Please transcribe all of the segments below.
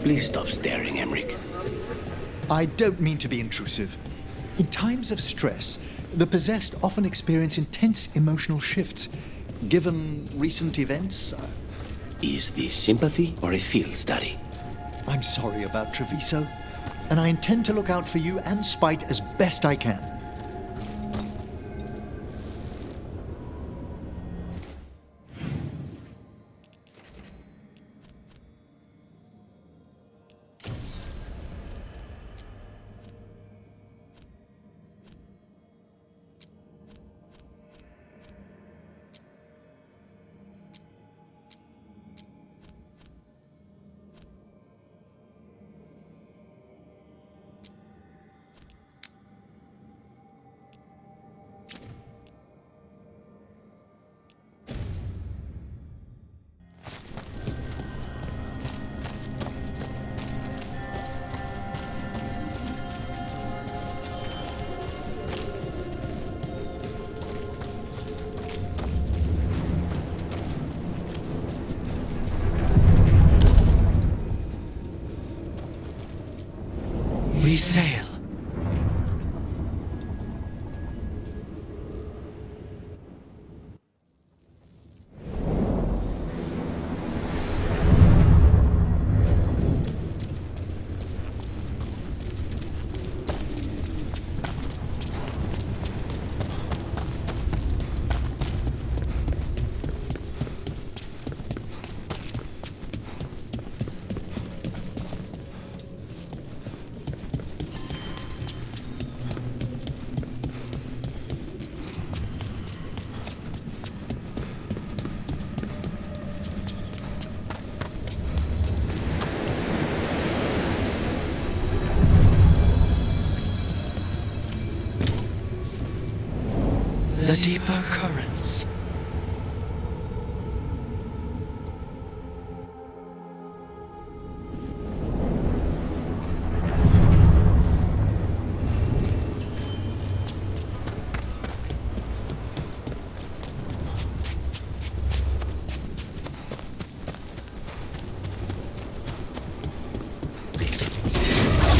Please stop staring, Emmerich. I don't mean to be intrusive. In times of stress, the possessed often experience intense emotional shifts. Given recent events, Is this sympathy or a field study? I'm sorry about Treviso, and I intend to look out for you and Spite as best I can. We sail. The deeper currents.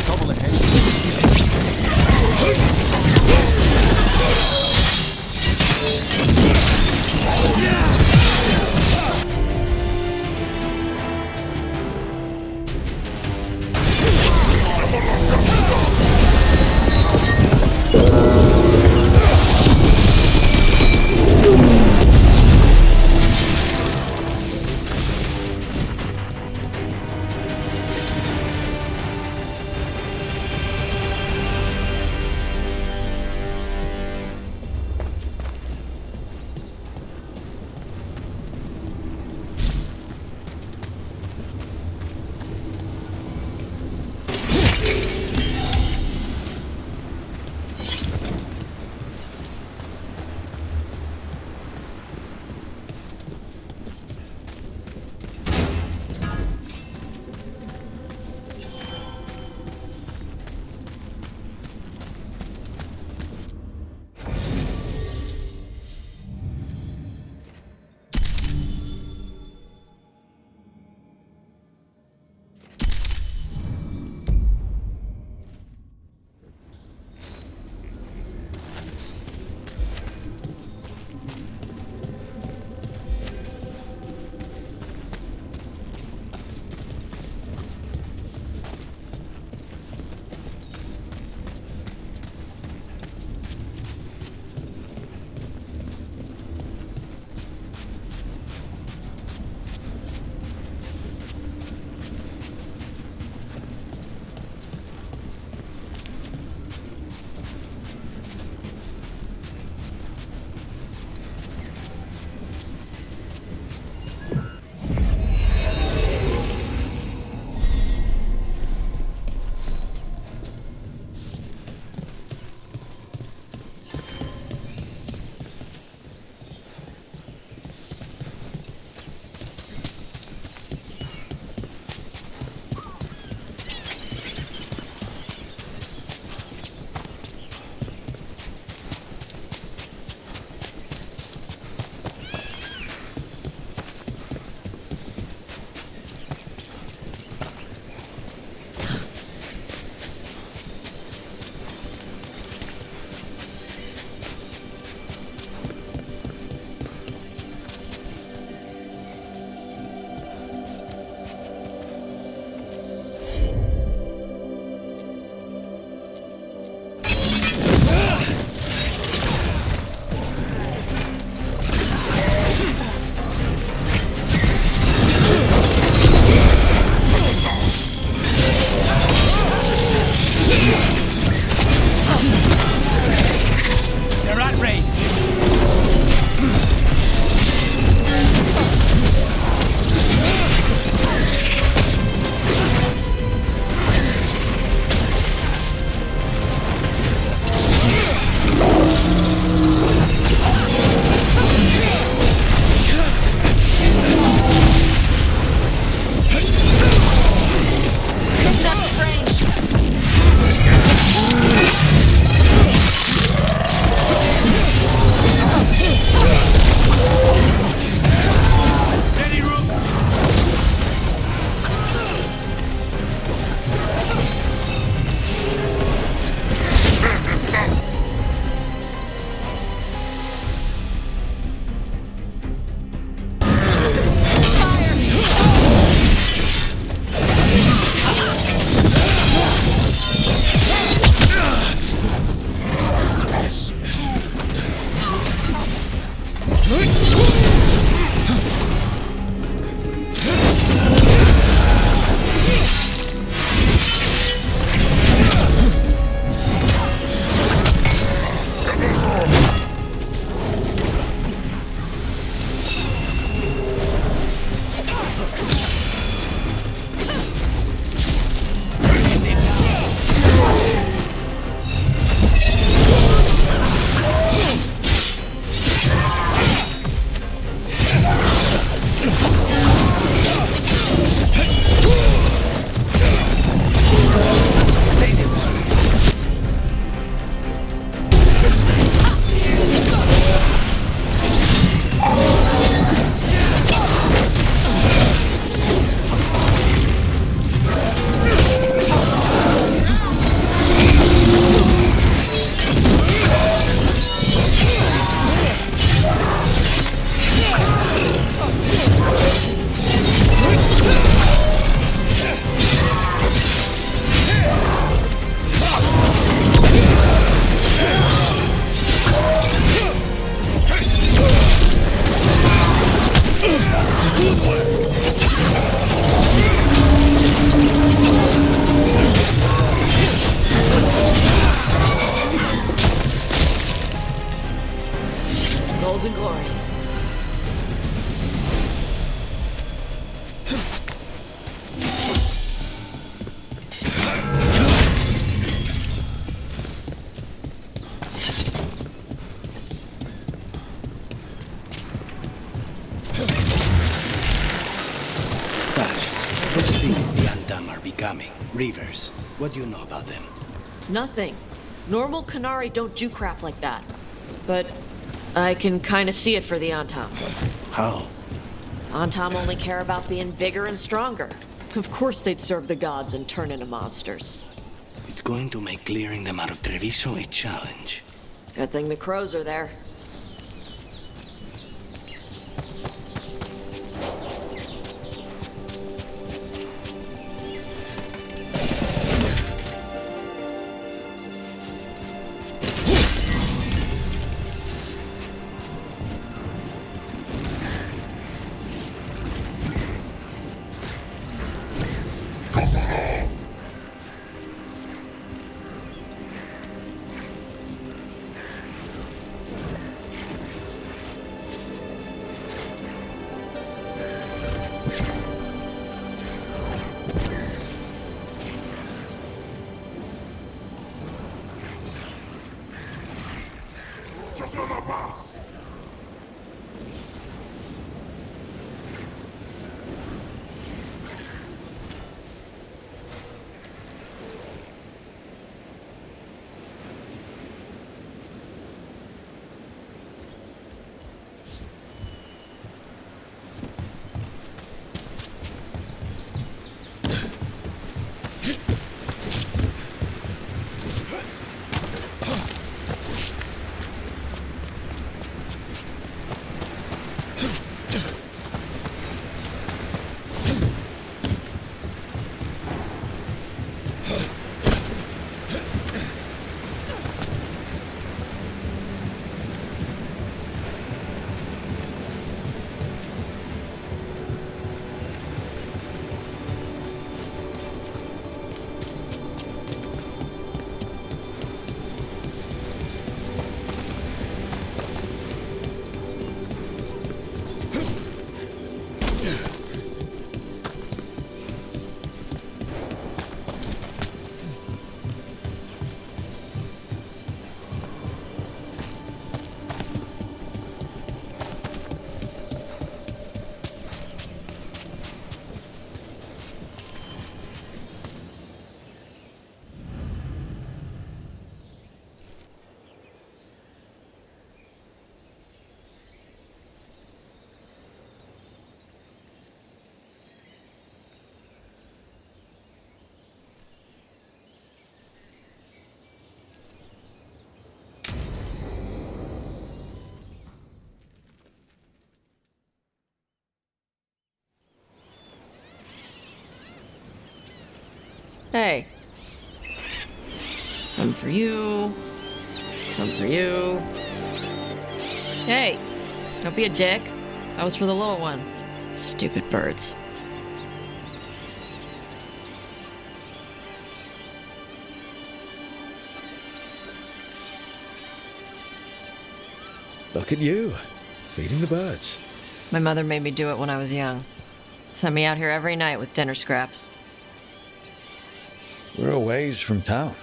Trouble ahead. Kunari, Reavers. What do you know about them? Nothing. Normal Kunari don't do crap like that. But I can kinda see it for the Antam. How? Antam only care about being bigger and stronger. Of course they'd serve the gods and turn into monsters. It's going to make clearing them out of Treviso a challenge. Good thing the crows are there. Hey. Some for you. Some for you. Hey, don't be a dick. That was for the little one. Stupid birds. Look at you, feeding the birds. My mother made me do it when I was young. Sent me out here every night with dinner scraps. We're a ways from town.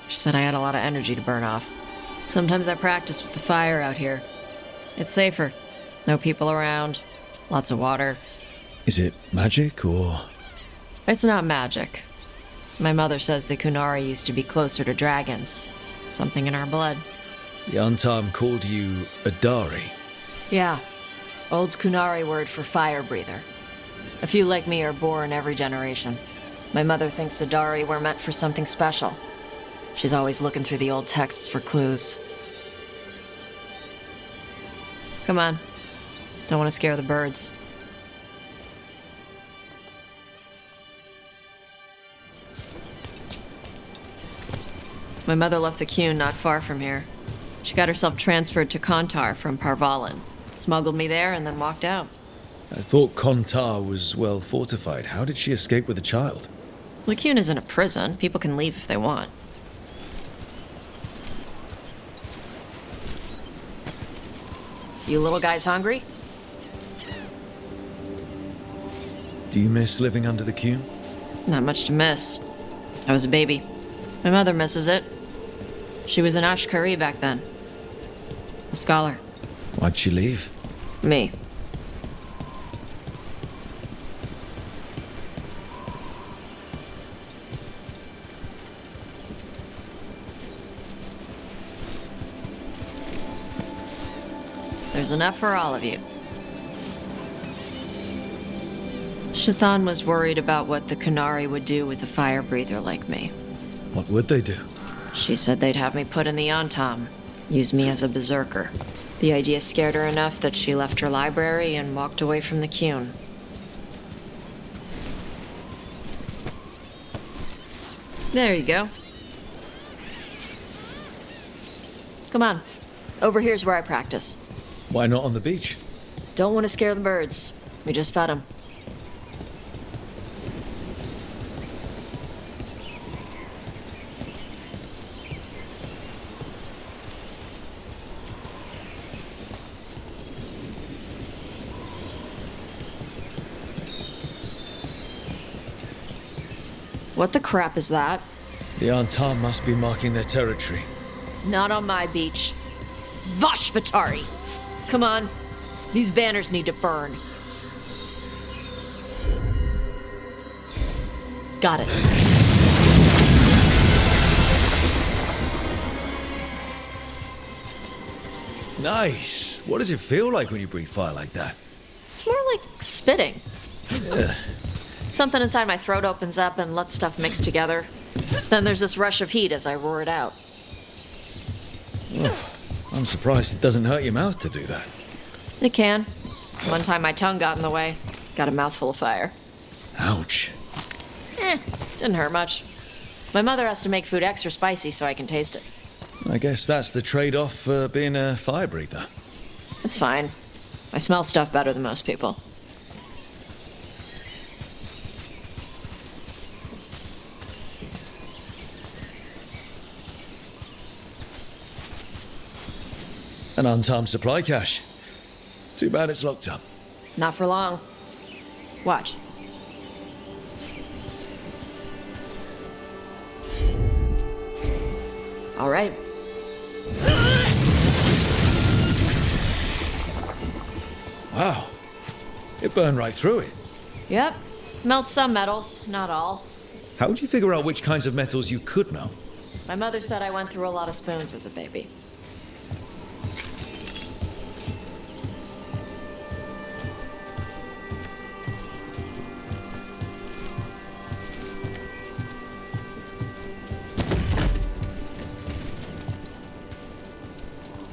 She said I had a lot of energy to burn off. Sometimes I practice with the fire out here. It's safer. No people around. Lots of water. Is it magic or...? It's not magic. My mother says the Kunari used to be closer to dragons. Something in our blood. The Antam called you a Dari. Yeah. Old Kunari word for fire breather. A few like me are born every generation. My mother thinks Adari were meant for something special. She's always looking through the old texts for clues. Come on. Don't want to scare the birds. My mother left the Qun not far from here. She got herself transferred to Kontar from Parvalin. Smuggled me there and then walked out. I thought Kontar was well fortified. How did she escape with a child? Lycune isn't a prison. People can leave if they want. You little guys hungry? Do you miss living under the Qun? Not much to miss. I was a baby. My mother misses it. She was an Ashkari back then. A scholar. Why'd she leave? Me. There's enough for all of you. Shathan was worried about what the Kunari would do with a fire breather like me. What would they do? She said they'd have me put in the Antam, use me as a berserker. The idea scared her enough that she left her library and walked away from the Qun. There you go. Come on. Over here's where I practice. Why not on the beach? Don't want to scare the birds. We just fed them. What the crap is that? The Antam must be marking their territory. Not on my beach. Vash Vatari! Come on. These banners need to burn. Got it. Nice. What does it feel like when you breathe fire like that? It's more like spitting. Something inside my throat opens up and lets stuff mix together. Then there's this rush of heat as I roar it out. Oh, I'm surprised it doesn't hurt your mouth to do that. It can. One time my tongue got in the way. Got a mouthful of fire. Ouch. Didn't hurt much. My mother has to make food extra spicy so I can taste it. I guess that's the trade-off for being a fire breather. It's fine. I smell stuff better than most people. An untimed supply cache. Too bad it's locked up. Not for long. Watch. All right. Wow. It burned right through it. Yep. Melts some metals, not all. How would you figure out which kinds of metals you could melt? My mother said I went through a lot of spoons as a baby.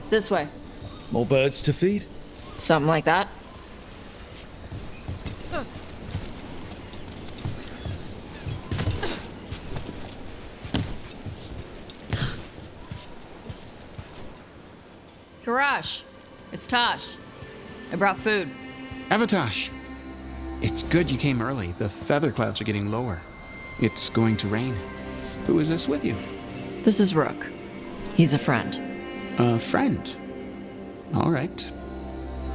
This way. More birds to feed? Something like that. Karash, it's Tosh. I brought food. Avatosh, it's good you came early. The feather clouds are getting lower. It's going to rain. Who is this with you? This is Rook. He's a friend. A friend. All right.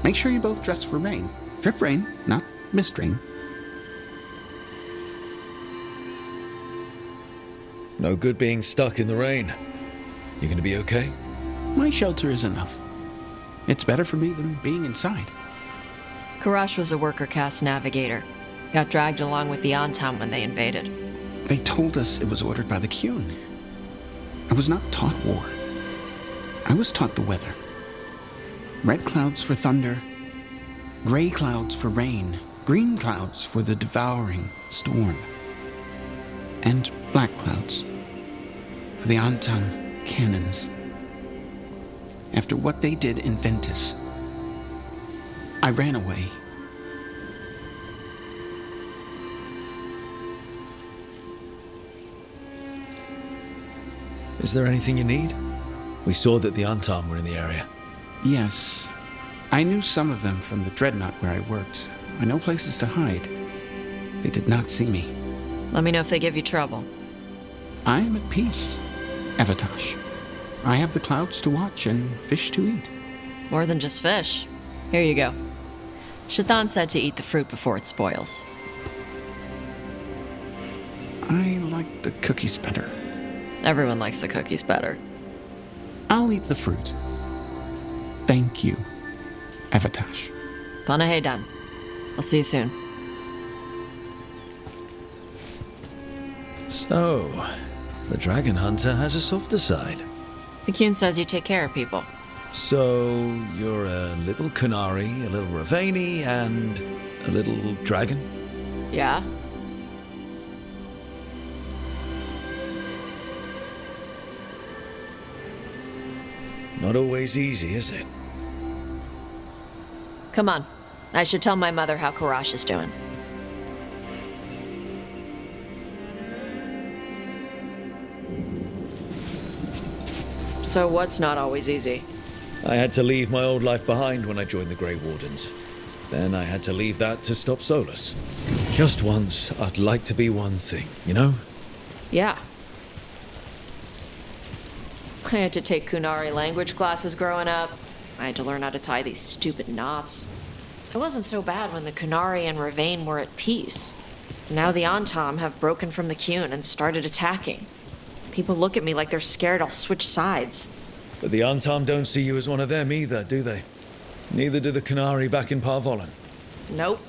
Make sure you both dress for rain. Drip rain, not mist rain. No good being stuck in the rain. You gonna be okay? My shelter is enough. It's better for me than being inside. Karash was a worker caste navigator. Got dragged along with the Antam when they invaded. They told us it was ordered by the Qun. I was not taught war. I was taught the weather. Red clouds for thunder, gray clouds for rain, green clouds for the devouring storm, and black clouds for the Antam cannons. After what they did in Ventus, I ran away. Is there anything you need? We saw that the Antam were in the area. Yes, I knew some of them from the dreadnought where I worked. I know places to hide. They did not see me. Let me know if they give you trouble. I am at peace, Avatosh. I have the clouds to watch and fish to eat. More than just fish. Here you go. Shathan said to eat the fruit before it spoils. I like the cookies better. Everyone likes the cookies better. I'll eat the fruit. Thank you, Avatosh. Panahedan. I'll see you soon. So, the dragon hunter has a softer side. The Qun says you take care of people. So, you're a little Kunari, a little Ravani, and a little dragon? Yeah? Not always easy, is it? Come on. I should tell my mother how Karash is doing. So what's not always easy? I had to leave my old life behind when I joined the Grey Wardens. Then I had to leave that to stop Solus. Just once, I'd like to be one thing, you know? Yeah. I had to take Kunari language classes growing up. I had to learn how to tie these stupid knots. It wasn't so bad when the Kunari and Ravane were at peace. Now the Antam have broken from the Kyun and started attacking. People look at me like they're scared I'll switch sides. But the Antam don't see you as one of them either, do they? Neither do the Kunari back in Parvolan. Nope.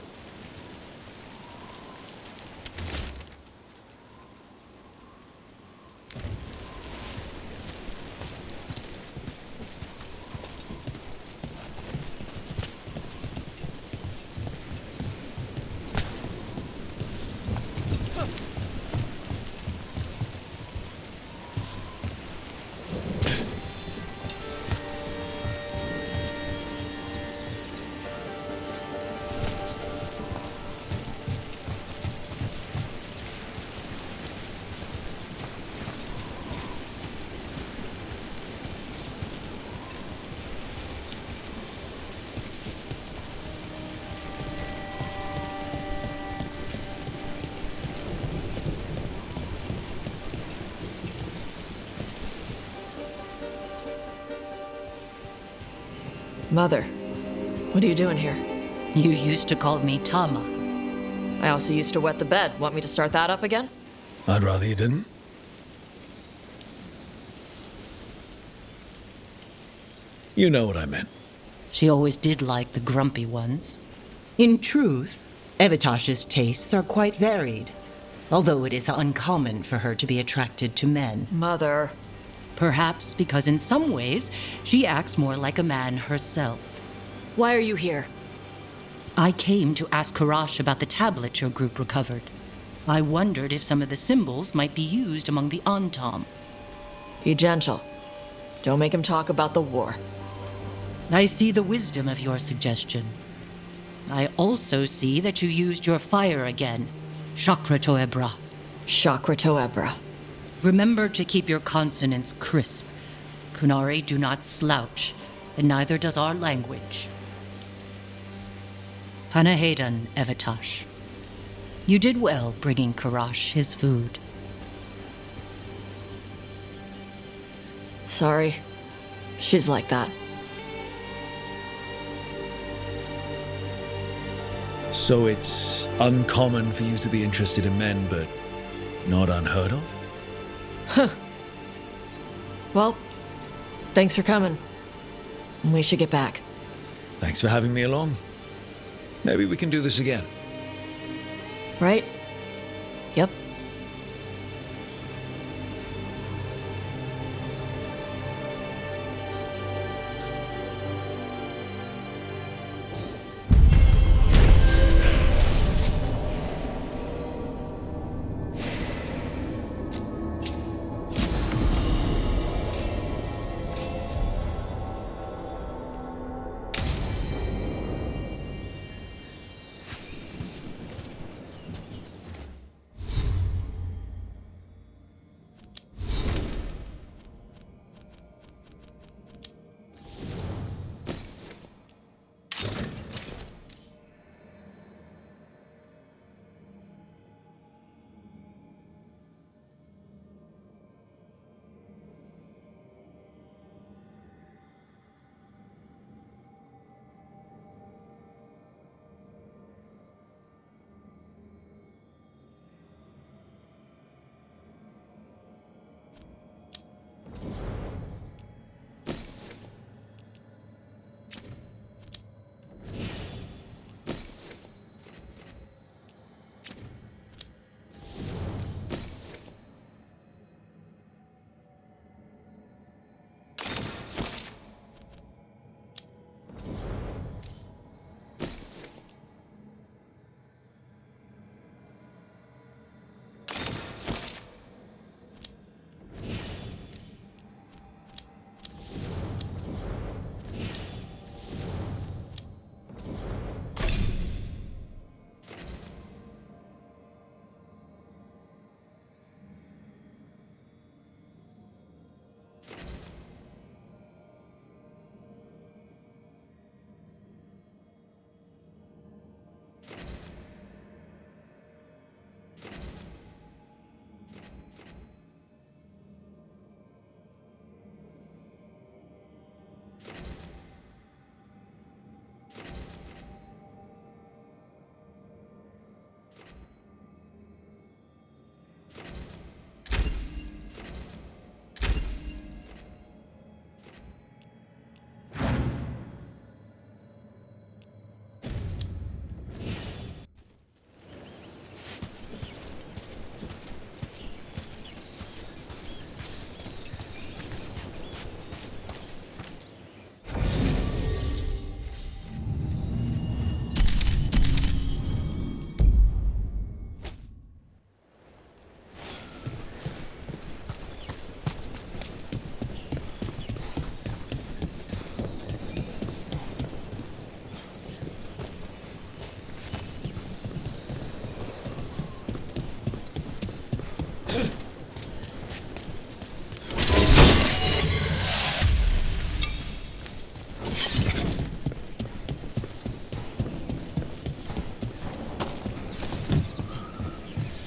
Mother, what are you doing here? You used to call me Tama. I also used to wet the bed. Want me to start that up again? I'd rather you didn't. You know what I meant. She always did like the grumpy ones. In truth, Evitash's tastes are quite varied, although it is uncommon for her to be attracted to men. Mother. Perhaps because in some ways, she acts more like a man herself. Why are you here? I came to ask Karash about the tablet your group recovered. I wondered if some of the symbols might be used among the Antam. Be gentle. Don't make him talk about the war. I see the wisdom of your suggestion. I also see that you used your fire again, Chakra Toebra. Chakra Toebra. Remember to keep your consonants crisp. Kunari do not slouch, and neither does our language. Panahedan, Evitash. You did well bringing Karash his food. Sorry. She's like that. So it's uncommon for you to be interested in men, but not unheard of? Well, thanks for coming. We should get back. Thanks for having me along. Maybe we can do this again. Right? Yep.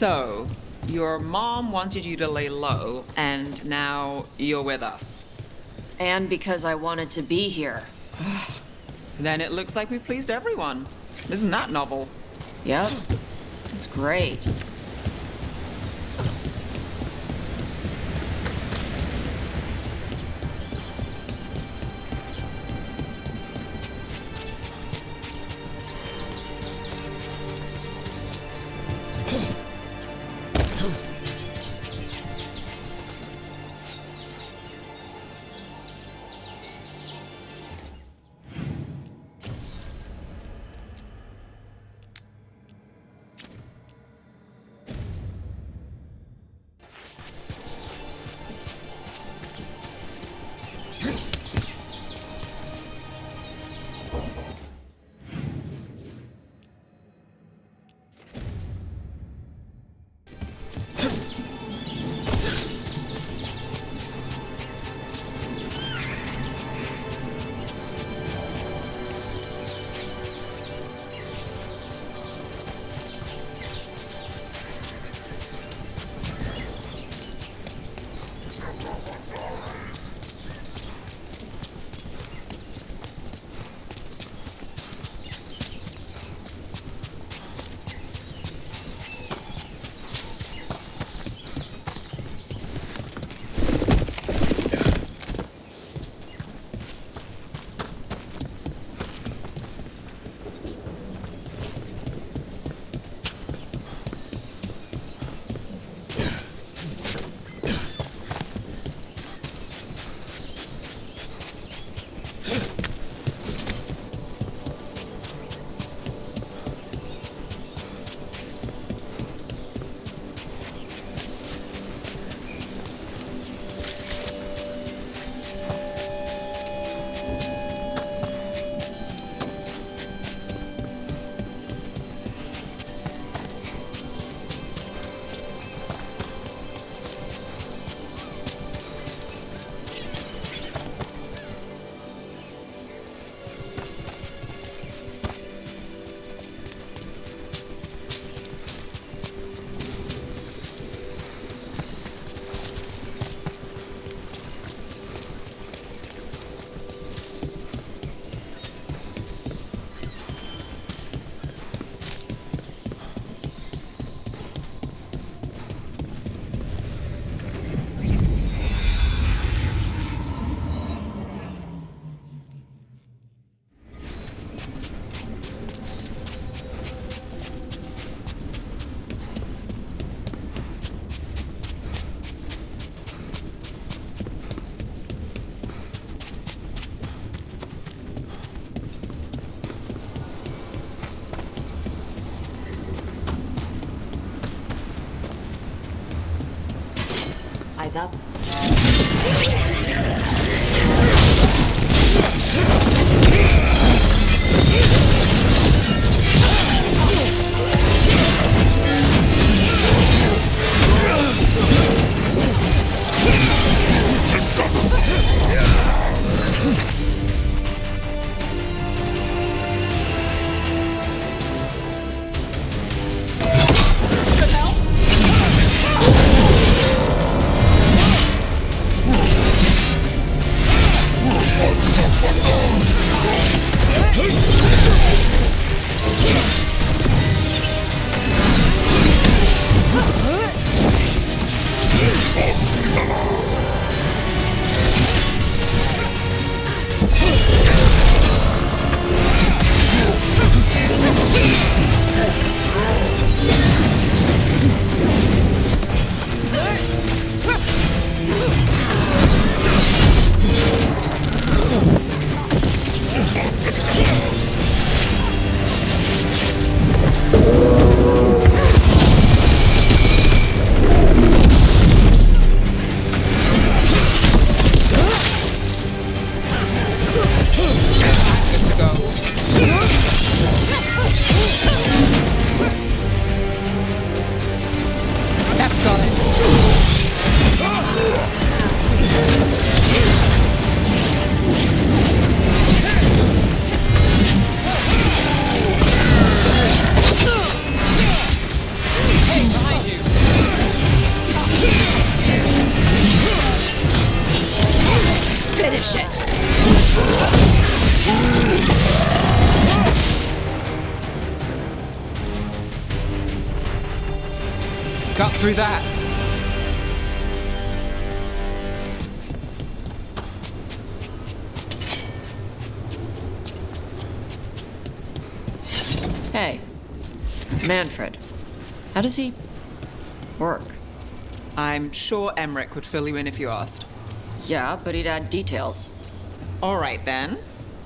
So, your mom wanted you to lay low, and now you're with us. And because I wanted to be here. Then it looks like we pleased everyone. Isn't that novel? Yep. It's great. Eyes up. shit. Got through that. Hey, Manfred. How does he work? I'm sure Emmerich would fill you in if you asked. Yeah, but he'd add details. All right, then.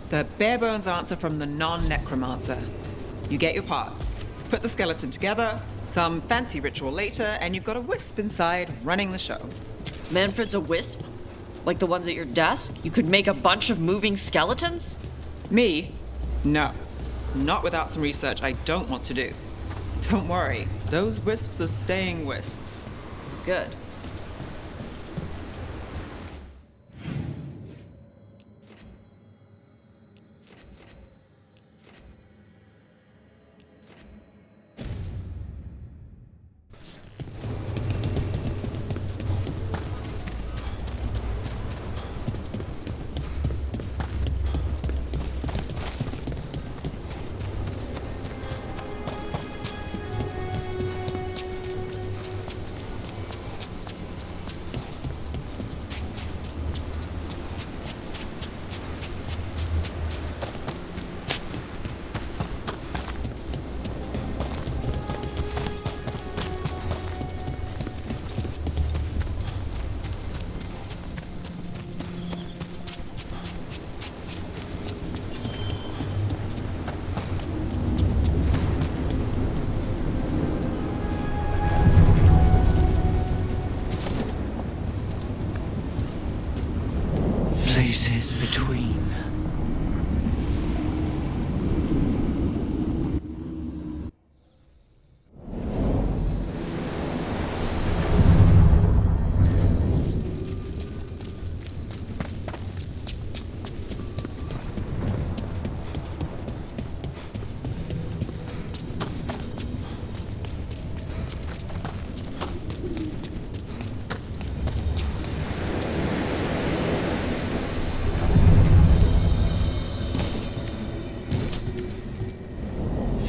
The bare-bones answer from the non-necromancer. You get your parts, put the skeleton together, some fancy ritual later, and you've got a wisp inside running the show. Manfred's a wisp? Like the ones at your desk? You could make a bunch of moving skeletons? Me? No. Not without some research I don't want to do. Don't worry, those wisps are staying wisps. Good. Places between.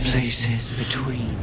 Places between.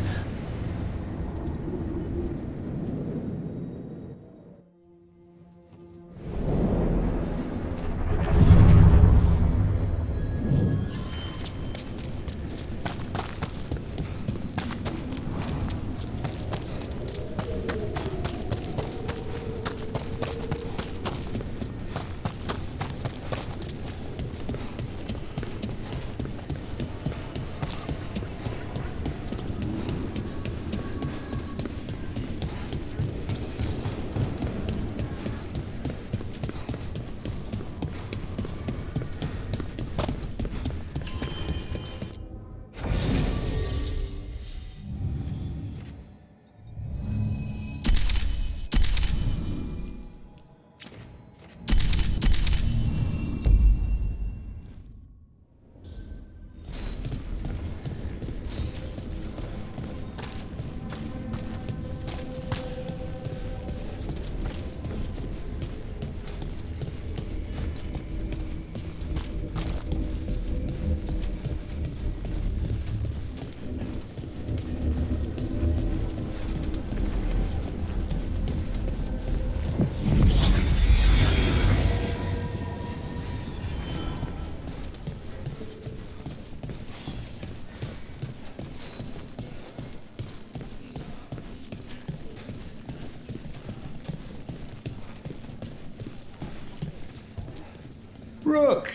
Rook!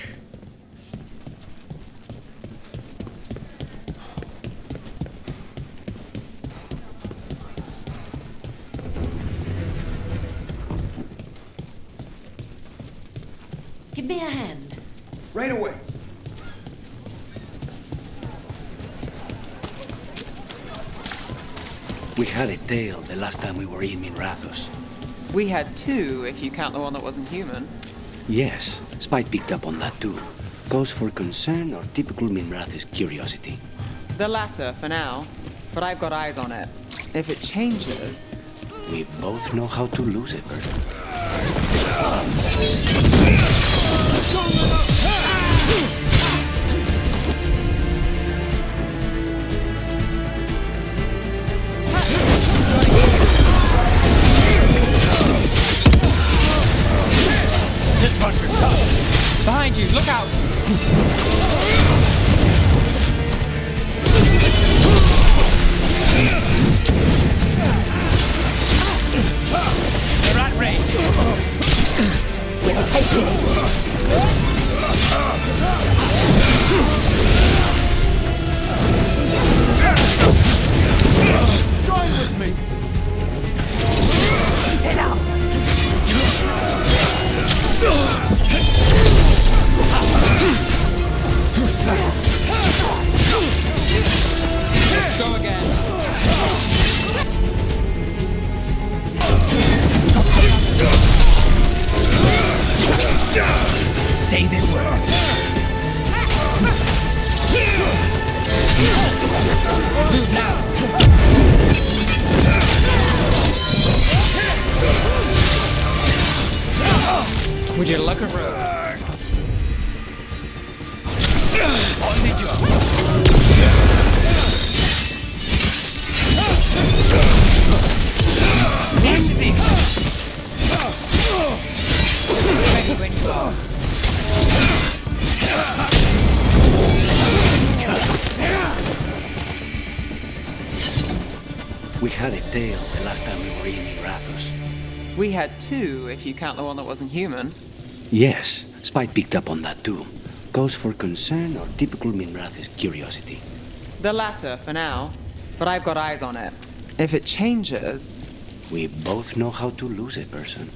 Give me a hand. Right away. We had a tail the last time we were in Minrathos. We had two, if you count the one that wasn't human. Yes, Spike picked up on that too. Cause for concern or typical Minrathis curiosity? The latter, for now. But I've got eyes on it. If it changes... We both know how to lose a person. This bunker's tough. Behind you, look out! They're at range. We'll take it. Join with me. Get out! Let's go again. Say the word. Move now. Would you like a road? On the job. End this. Ready when you are. We had a tail the last time we were in Rathos. We had two, if you count the one that wasn't human. Yes, Spike picked up on that too. Cause for concern or typical Minrath's curiosity? The latter, for now. But I've got eyes on it. If it changes... We both know how to lose a person.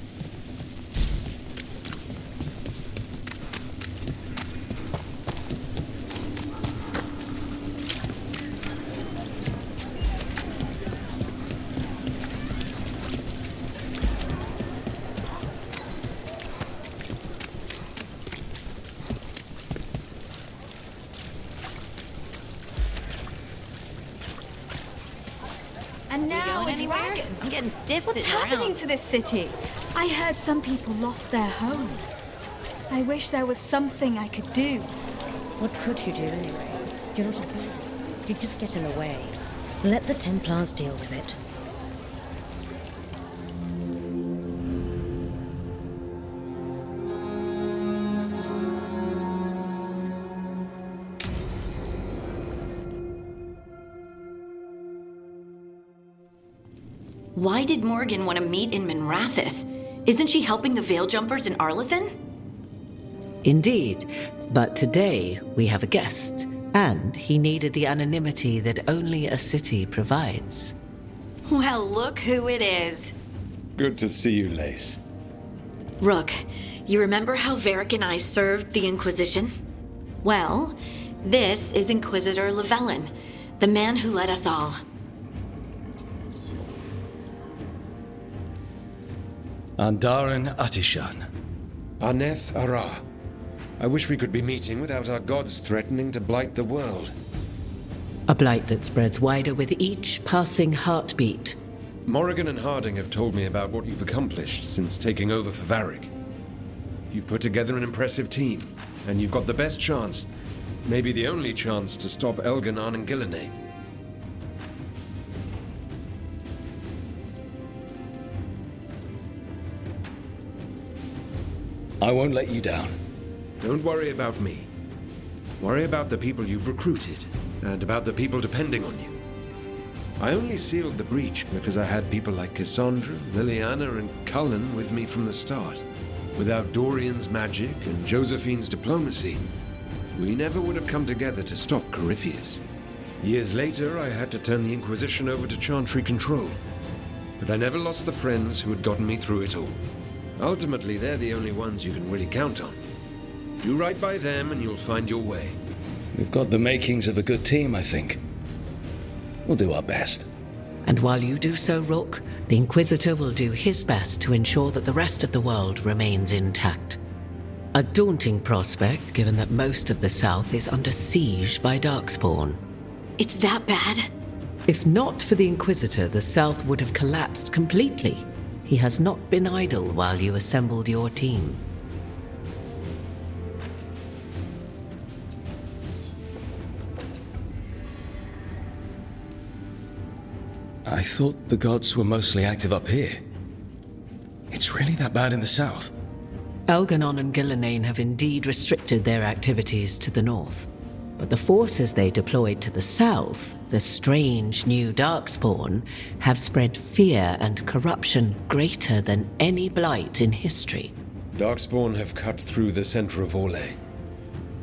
And now going a anywhere? dragon. I'm getting stiff What's sitting happening around. to this city? I heard some people lost their homes. I wish there was something I could do. What could you do anyway? You're not a builder. You just get in the way. Let the Templars deal with it. Why did Morgan want to meet in Minrathous? Isn't she helping the Veil Jumpers in Arlathan? Indeed, but today we have a guest, and he needed the anonymity that only a city provides. Well, look who it is. Good to see you, Lace. Rook, you remember how Varric and I served the Inquisition? Well, this is Inquisitor Llewellyn, the man who led us all. Andaran Atishan. Aneth Ara. I wish we could be meeting without our gods threatening to blight the world. A blight that spreads wider with each passing heartbeat. Morrigan and Harding have told me about what you've accomplished since taking over for Varric. You've put together an impressive team, and you've got the best chance, maybe the only chance, to stop Elganon and Gillenay. I won't let you down. Don't worry about me. Worry about the people you've recruited, and about the people depending on you. I only sealed the breach because I had people like Cassandra, Liliana, and Cullen with me from the start. Without Dorian's magic and Josephine's diplomacy, we never would have come together to stop Corypheus. Years later, I had to turn the Inquisition over to Chantry control. But I never lost the friends who had gotten me through it all. Ultimately, they're the only ones you can really count on. Do right by them and you'll find your way. We've got the makings of a good team, I think. We'll do our best. And while you do so, Rook, the Inquisitor will do his best to ensure that the rest of the world remains intact. A daunting prospect, given that most of the South is under siege by Darkspawn. It's that bad? If not for the Inquisitor, the South would have collapsed completely. He has not been idle while you assembled your team. I thought the gods were mostly active up here. It's really that bad in the south? Elganon and Gillenane have indeed restricted their activities to the north. But the forces they deployed to the south, the strange new Darkspawn, have spread fear and corruption greater than any blight in history. Darkspawn have cut through the center of Orlais.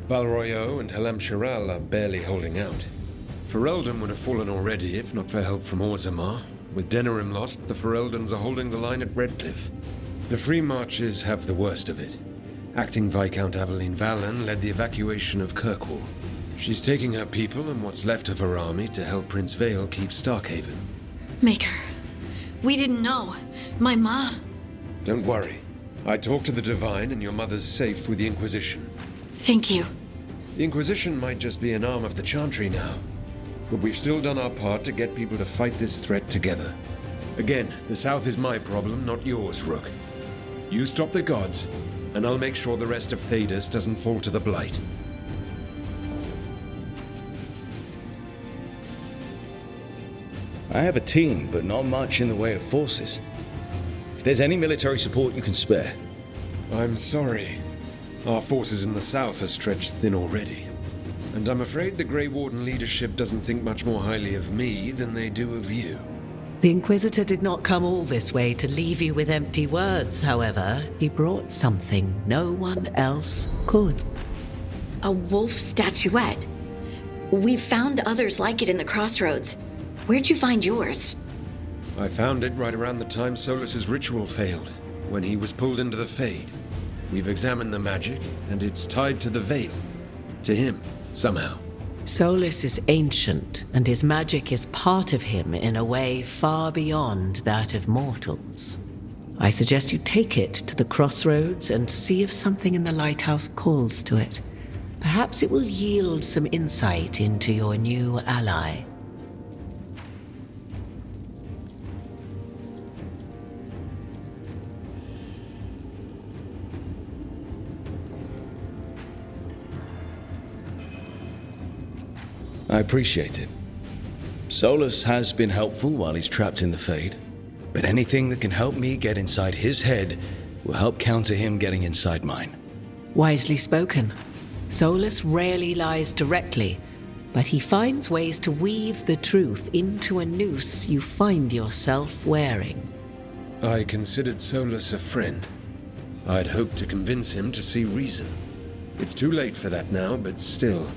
Valroyo and Halam Shiral are barely holding out. Ferelden would have fallen already if not for help from Orzammar. With Denerim lost, the Fereldans are holding the line at Redcliffe. The Free Marches have the worst of it. Acting Viscount Aveline Valen led the evacuation of Kirkwall. She's taking her people and what's left of her army to help Prince Vale keep Starkhaven. Maker, we didn't know. My ma... Don't worry. I talked to the Divine and your mother's safe with the Inquisition. Thank you. The Inquisition might just be an arm of the Chantry now. But we've still done our part to get people to fight this threat together. Again, the South is my problem, not yours, Rook. You stop the gods, and I'll make sure the rest of Thedas doesn't fall to the Blight. I have a team, but not much in the way of forces. If there's any military support you can spare. I'm sorry. Our forces in the south are stretched thin already. And I'm afraid the Grey Warden leadership doesn't think much more highly of me than they do of you. The Inquisitor did not come all this way to leave you with empty words, however. He brought something no one else could. A wolf statuette. We've found others like it in the crossroads. Where'd you find yours? I found it right around the time Solus's ritual failed, when he was pulled into the Fade. We've examined the magic, and it's tied to the Veil. To him, somehow. Solus is ancient, and his magic is part of him in a way far beyond that of mortals. I suggest you take it to the crossroads and see if something in the lighthouse calls to it. Perhaps it will yield some insight into your new ally. I appreciate it. Solus has been helpful while he's trapped in the Fade, but anything that can help me get inside his head will help counter him getting inside mine. Wisely spoken. Solus rarely lies directly, but he finds ways to weave the truth into a noose you find yourself wearing. I considered Solus a friend. I'd hoped to convince him to see reason. It's too late for that now, but still.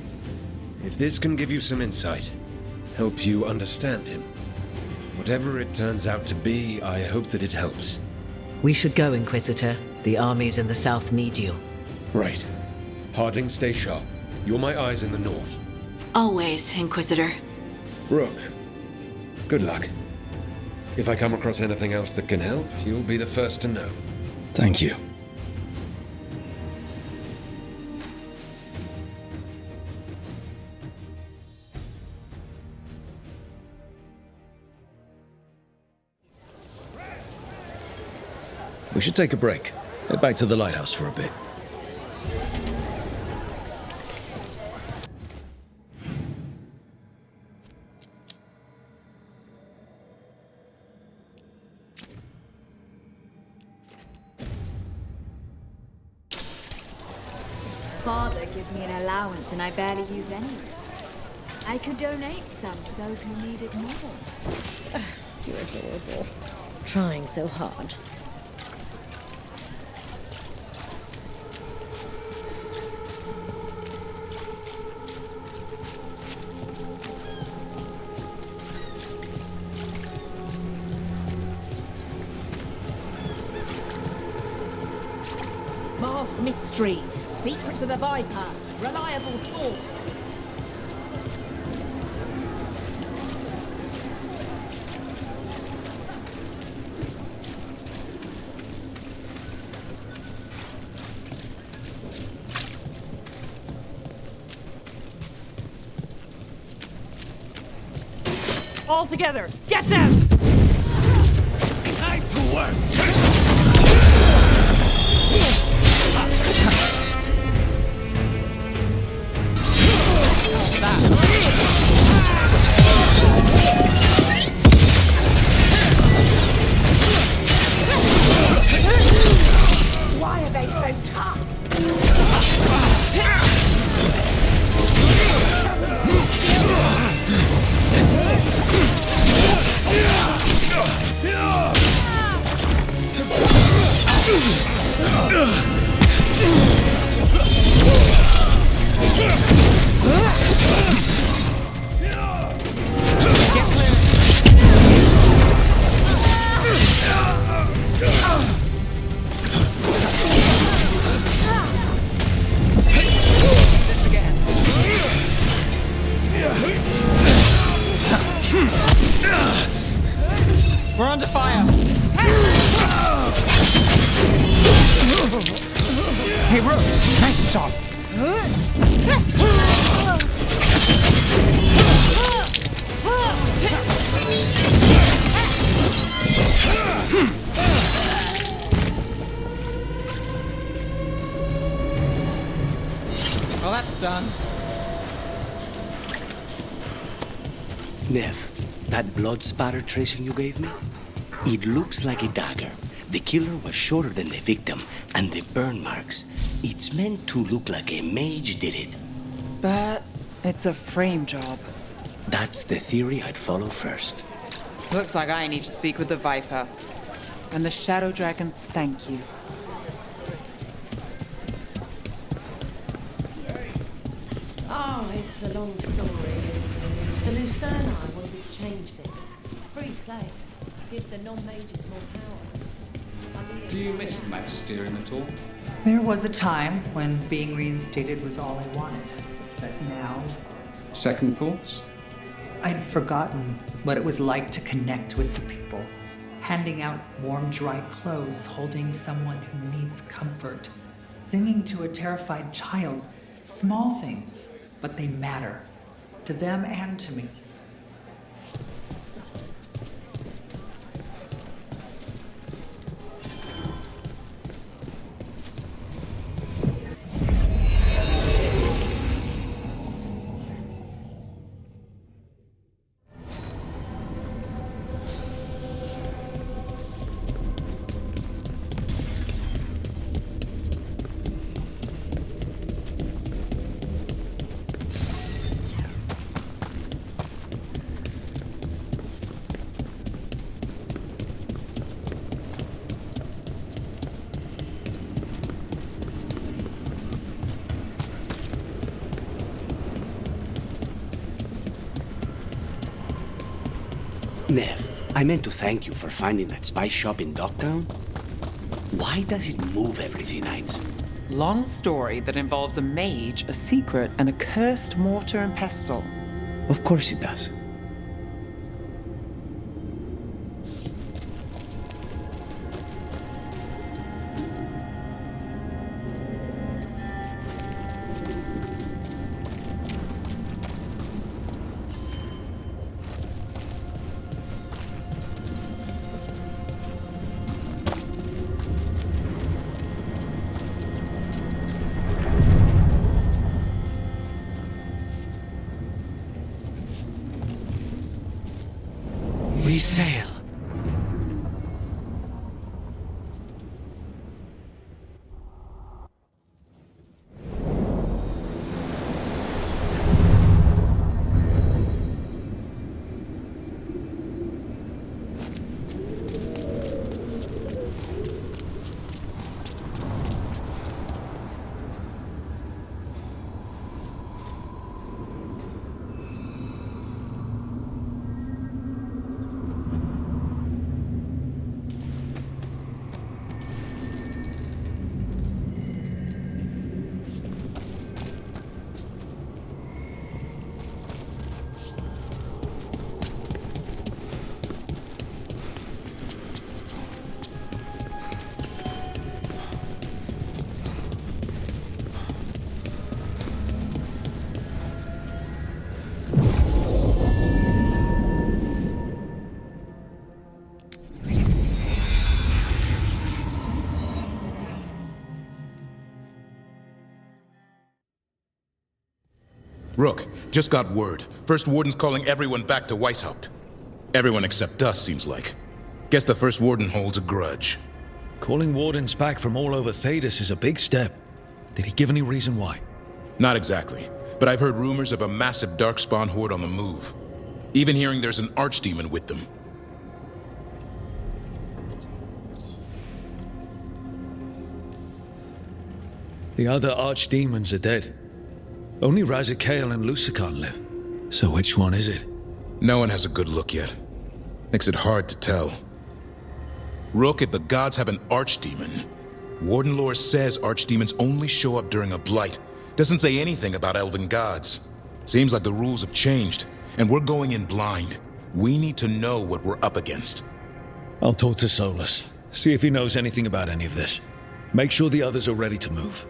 If this can give you some insight, help you understand him, whatever it turns out to be, I hope that it helps. We should go, Inquisitor. The armies in the south need you. Right. Harding, stay sharp. You're my eyes in the north. Always, Inquisitor. Rook, good luck. If I come across anything else that can help, you'll be the first to know. Thank you. We should take a break. Head back to the lighthouse for a bit. Father gives me an allowance and I barely use any of it. I could donate some to those who need it more. You're adorable. Trying so hard. Masked mystery. Secrets of the Viper. Reliable source. All together! Get them! Time to work! Why are they so tough? We're under fire. Hey, Rook! Nice shot! Well, that's done. Nev, that blood spatter tracing you gave me? It looks like a dagger. The killer was shorter than the victim, and the burn marks. It's meant to look like a mage did it. But it's a frame job. That's the theory I'd follow first. Looks like I need to speak with the Viper. And the Shadow Dragons thank you. Oh, it's a long story. The Lucerni wanted to change things. Free slaves. Give the non-mages more power. Do you miss the Magisterium at all? There was a time when being reinstated was all I wanted. But now, Second thoughts? I'd forgotten what it was like to connect with the people. Handing out warm, dry clothes, holding someone who needs comfort, singing to a terrified child. Small things, but they matter. To them and to me. Nev, I meant to thank you for finding that spice shop in Docktown. Why does it move every 3 nights? Long story that involves a mage, a secret, and a cursed mortar and pestle. Of course it does. Rook, just got word. First Warden's calling everyone back to Weishaupt. Everyone except us, seems like. Guess the First Warden holds a grudge. Calling Wardens back from all over Thedas is a big step. Did he give any reason why? Not exactly, but I've heard rumors of a massive Darkspawn horde on the move. Even hearing there's an archdemon with them. The other archdemons are dead. Only Razikael and Lucican live. So which one is it? No one has a good look yet. Makes it hard to tell. Rook, if the gods have an archdemon, Warden lore says archdemons only show up during a blight. Doesn't say anything about elven gods. Seems like the rules have changed, and we're going in blind. We need to know what we're up against. I'll talk to Solus, see if he knows anything about any of this. Make sure the others are ready to move.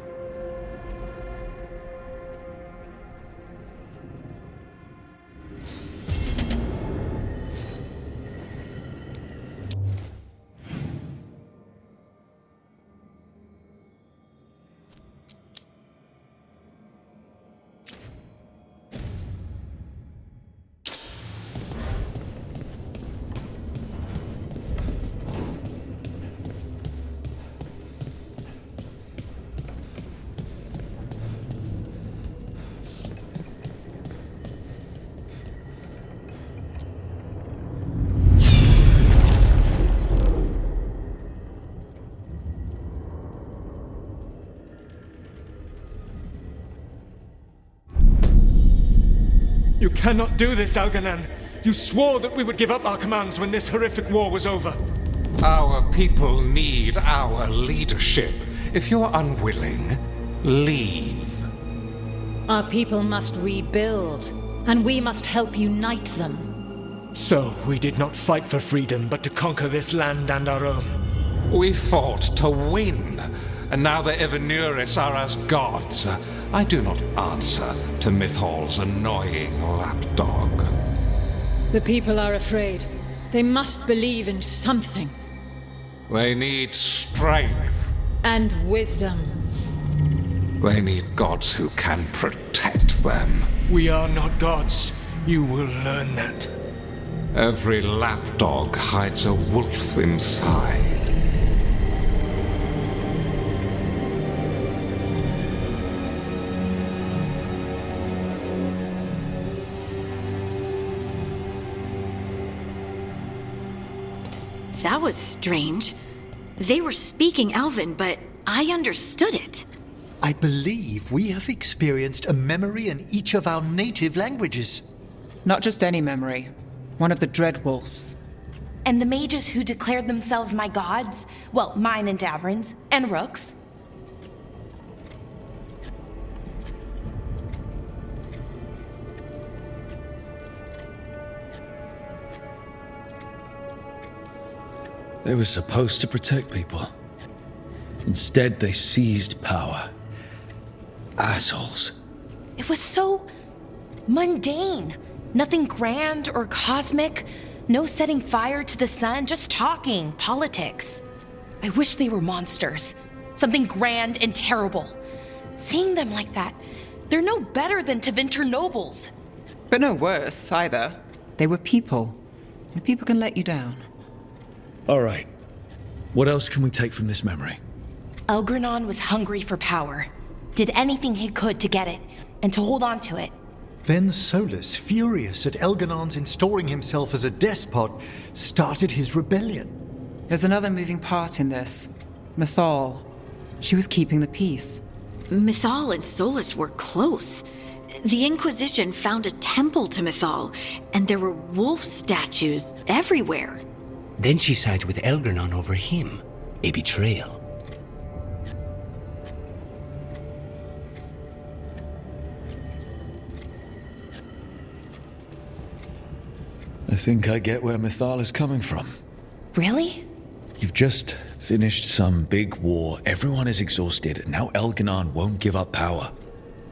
You cannot do this, Algernon. You swore that we would give up our commands when this horrific war was over. Our people need our leadership. If you're unwilling, leave. Our people must rebuild, and we must help unite them. So, we did not fight for freedom, but to conquer this land and our own. We fought to win, and now the Evenuris are as gods. I do not answer to Mythal's annoying lapdog. The people are afraid. They must believe in something. They need strength. And wisdom. They need gods who can protect them. We are not gods. You will learn that. Every lapdog hides a wolf inside. That was strange. They were speaking Elven, but I understood it. I believe we have experienced a memory in each of our native languages. Not just any memory. One of the Dreadwolves. And the mages who declared themselves my gods? Well, mine and Davrin's, and Rook's. They were supposed to protect people. Instead, they seized power. Assholes. It was so mundane. Nothing grand or cosmic. No setting fire to the sun, just talking, politics. I wish they were monsters. Something grand and terrible. Seeing them like that, they're no better than Tevinter nobles. But no worse, either. They were people. And people can let you down. All right. What else can we take from this memory? Elgranon was hungry for power. Did anything he could to get it, and to hold on to it. Then Solus, furious at Elganon's installing himself as a despot, started his rebellion. There's another moving part in this. Mythal. She was keeping the peace. Mythal and Solus were close. The Inquisition found a temple to Mythal, and there were wolf statues everywhere. Then she sides with Elgranon over him. A betrayal. I think I get where Mythal is coming from. Really? You've just finished some big war, everyone is exhausted, and now Elganon won't give up power.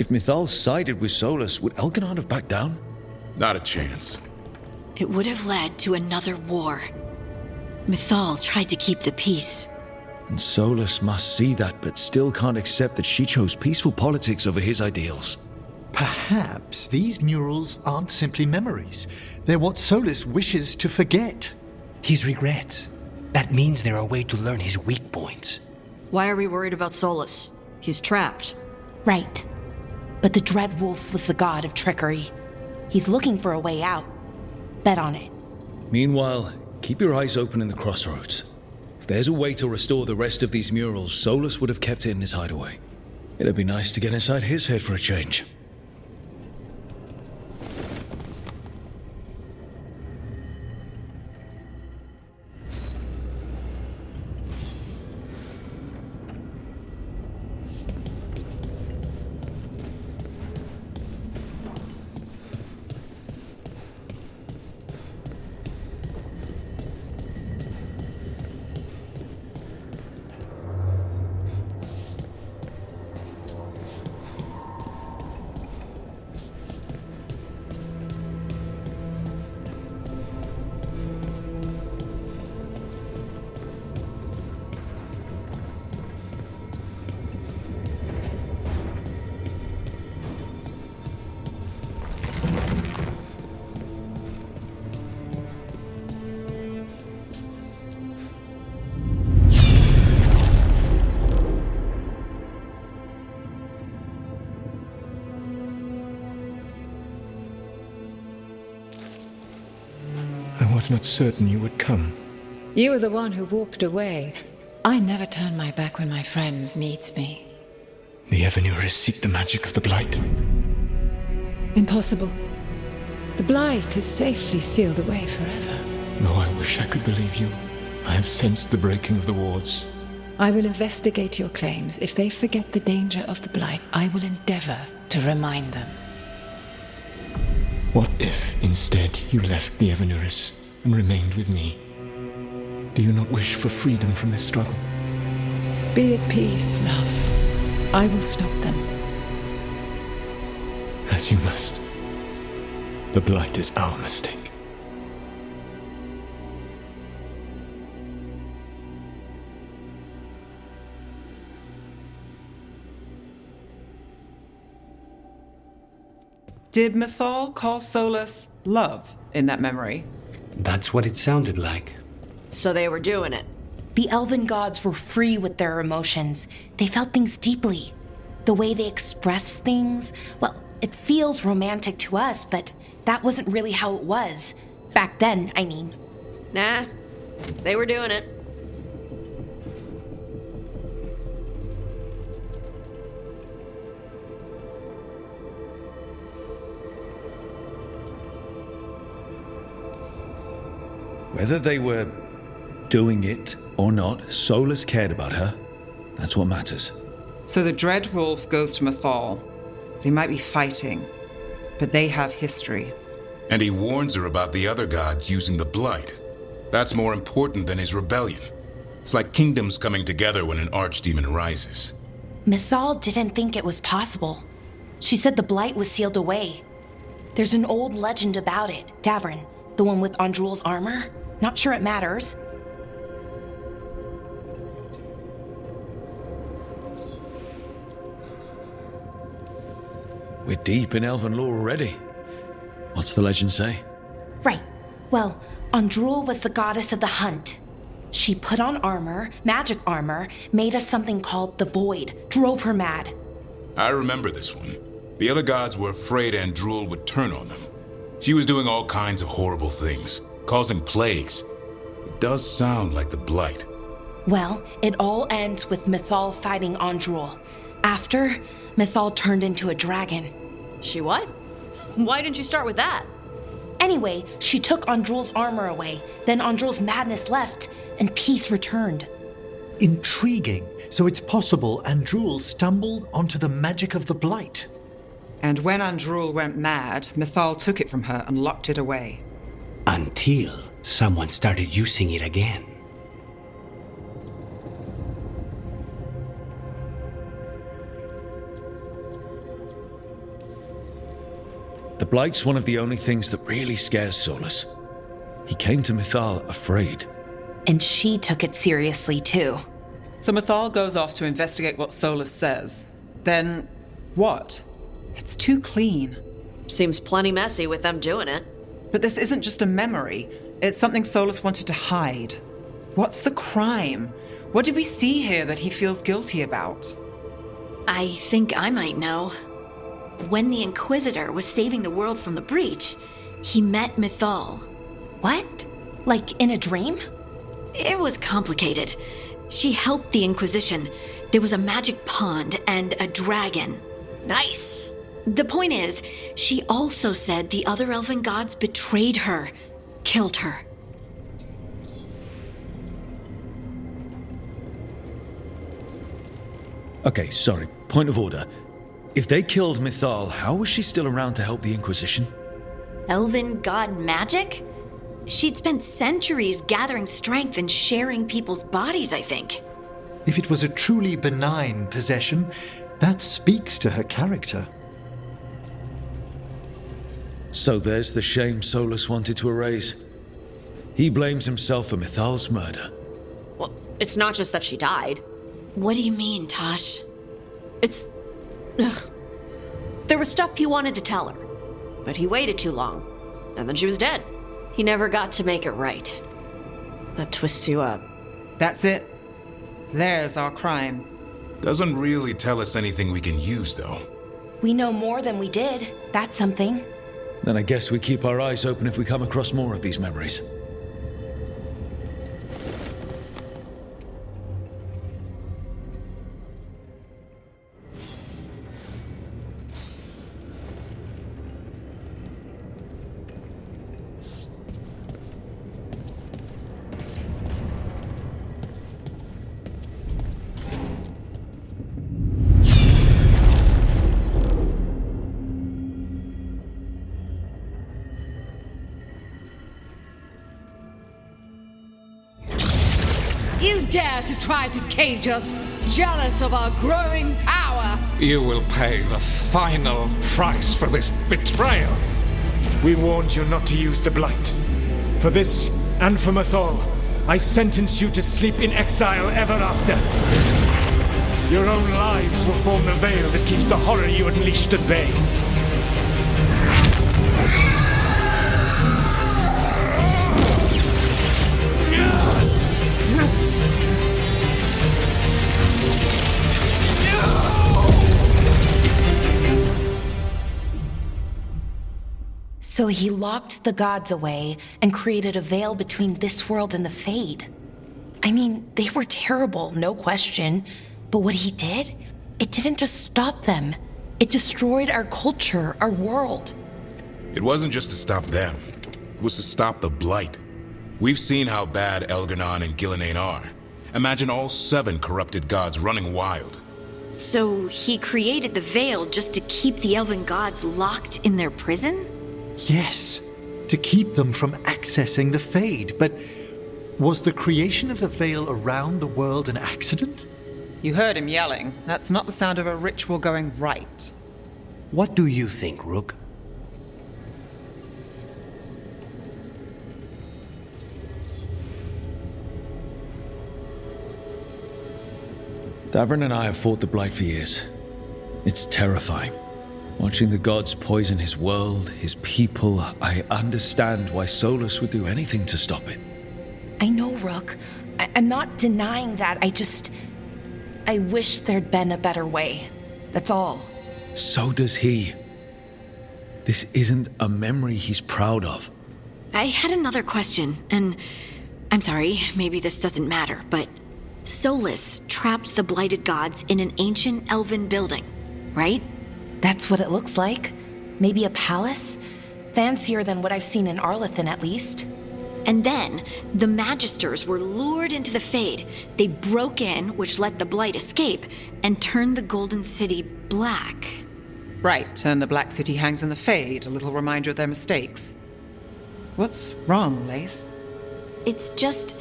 If Mythal sided with Solus, would Elganon have backed down? Not a chance. It would have led to another war. Mythal tried to keep the peace. And Solus must see that, but still can't accept that she chose peaceful politics over his ideals. Perhaps these murals aren't simply memories. They're what Solus wishes to forget. His regrets. That means they're a way to learn his weak points. Why are we worried about Solus? He's trapped. Right. But the Dread Wolf was the god of trickery. He's looking for a way out. Bet on it. Meanwhile, keep your eyes open in the crossroads. If there's a way to restore the rest of these murals, Solus would have kept it in his hideaway. It'd be nice to get inside his head for a change. I was not certain you would come. You were the one who walked away. I never turn my back when my friend needs me. The Evanurus seek the magic of the Blight. Impossible. The Blight is safely sealed away forever. Though I wish I could believe you, I have sensed the breaking of the wards. I will investigate your claims. If they forget the danger of the Blight, I will endeavor to remind them. What if, instead, you left the Evanurus and remained with me? Do you not wish for freedom from this struggle? Be at peace, love. I will stop them. As you must. The Blight is our mistake. Did Mythal call Solus love in that memory? That's what it sounded like. So they were doing it. The elven gods were free with their emotions. They felt things deeply. The way they expressed things, well, it feels romantic to us, but that wasn't really how it was. Back then, I mean. Nah, they were doing it. Whether they were doing it or not, Solus cared about her. That's what matters. So the Dread Wolf goes to Mythal. They might be fighting, but they have history. And he warns her about the other god using the Blight. That's more important than his rebellion. It's like kingdoms coming together when an archdemon rises. Mythal didn't think it was possible. She said the Blight was sealed away. There's an old legend about it. Davrin, the one with Andrul's armor. Not sure it matters. We're deep in elven lore already. What's the legend say? Right. Well, Andrul was the goddess of the hunt. She put on armor, magic armor, made us something called the Void, drove her mad. I remember this one. The other gods were afraid Andrul would turn on them. She was doing all kinds of horrible things, causing plagues. It does sound like the Blight. Well, it all ends with Mythal fighting Andrul. After, Mythal turned into a dragon. She what? Why didn't you start with that? Anyway, she took Andrul's armor away. Then Andrul's madness left, and peace returned. Intriguing. So it's possible Andrul stumbled onto the magic of the Blight. And when Andrul went mad, Mythal took it from her and locked it away. Until someone started using it again. The Blight's one of the only things that really scares Solus. He came to Mythal afraid. And she took it seriously, too. So Mythal goes off to investigate what Solus says. Then, what? It's too clean. Seems plenty messy with them doing it. But this isn't just a memory. It's something Solus wanted to hide. What's the crime? What did we see here that he feels guilty about? I think I might know. When the Inquisitor was saving the world from the breach, he met Mythal. What? Like in a dream? It was complicated. She helped the Inquisition. There was a magic pond and a dragon. Nice. The point is, she also said the other elven gods betrayed her, killed her. Okay, sorry. Point of order. If they killed Mythal, how was she still around to help the Inquisition? Elven god magic? She'd spent centuries gathering strength and sharing people's bodies, I think. If it was a truly benign possession, that speaks to her character. So there's the shame Solus wanted to erase. He blames himself for Mythal's murder. Well, it's not just that she died. What do you mean, Tosh? Ugh. There was stuff he wanted to tell her, but he waited too long, and then she was dead. He never got to make it right. That twists you up. That's it. There's our crime. Doesn't really tell us anything we can use, though. We know more than we did. That's something. Then I guess we keep our eyes open if we come across more of these memories. You dare to try to cage us, jealous of our growing power! You will pay the final price for this betrayal. We warned you not to use the Blight. For this, and for Mythal, I sentence you to sleep in exile ever after. Your own lives will form the veil that keeps the horror you unleashed at bay. So he locked the gods away and created a veil between this world and the Fade. I mean, they were terrible, no question. But what he did, it didn't just stop them. It destroyed our culture, our world. It wasn't just to stop them. It was to stop the Blight. We've seen how bad Elgar'nan and Gillenane are. Imagine all 7 corrupted gods running wild. So he created the veil just to keep the elven gods locked in their prison? Yes, to keep them from accessing the Fade. But was the creation of the veil around the world an accident? You heard him yelling. That's not the sound of a ritual going right. What do you think, Rook? Davrin and I have fought the Blight for years. It's terrifying. Watching the gods poison his world, his people, I understand why Solus would do anything to stop it. I know, Rook. I'm not denying that. I wish there'd been a better way. That's all. So does he. This isn't a memory he's proud of. I had another question, and I'm sorry, maybe this doesn't matter, but Solus trapped the blighted gods in an ancient elven building, right? That's what it looks like. Maybe a palace? Fancier than what I've seen in Arlethan, at least. And then, the Magisters were lured into the Fade. They broke in, which let the Blight escape, and turned the Golden City black. Right, and the Black City hangs in the Fade, a little reminder of their mistakes. What's wrong, Lace? It's just,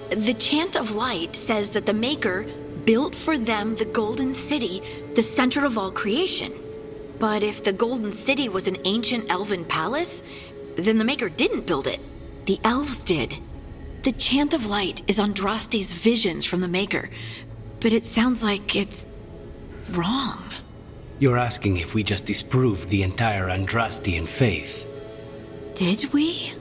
the Chant of Light says that the Maker built for them the Golden City, the center of all creation. But if the Golden City was an ancient elven palace, then the Maker didn't build it. The elves did. The Chant of Light is Andraste's visions from the Maker, but it sounds like it's wrong. You're asking if we just disproved the entire Andrastian faith. Did we?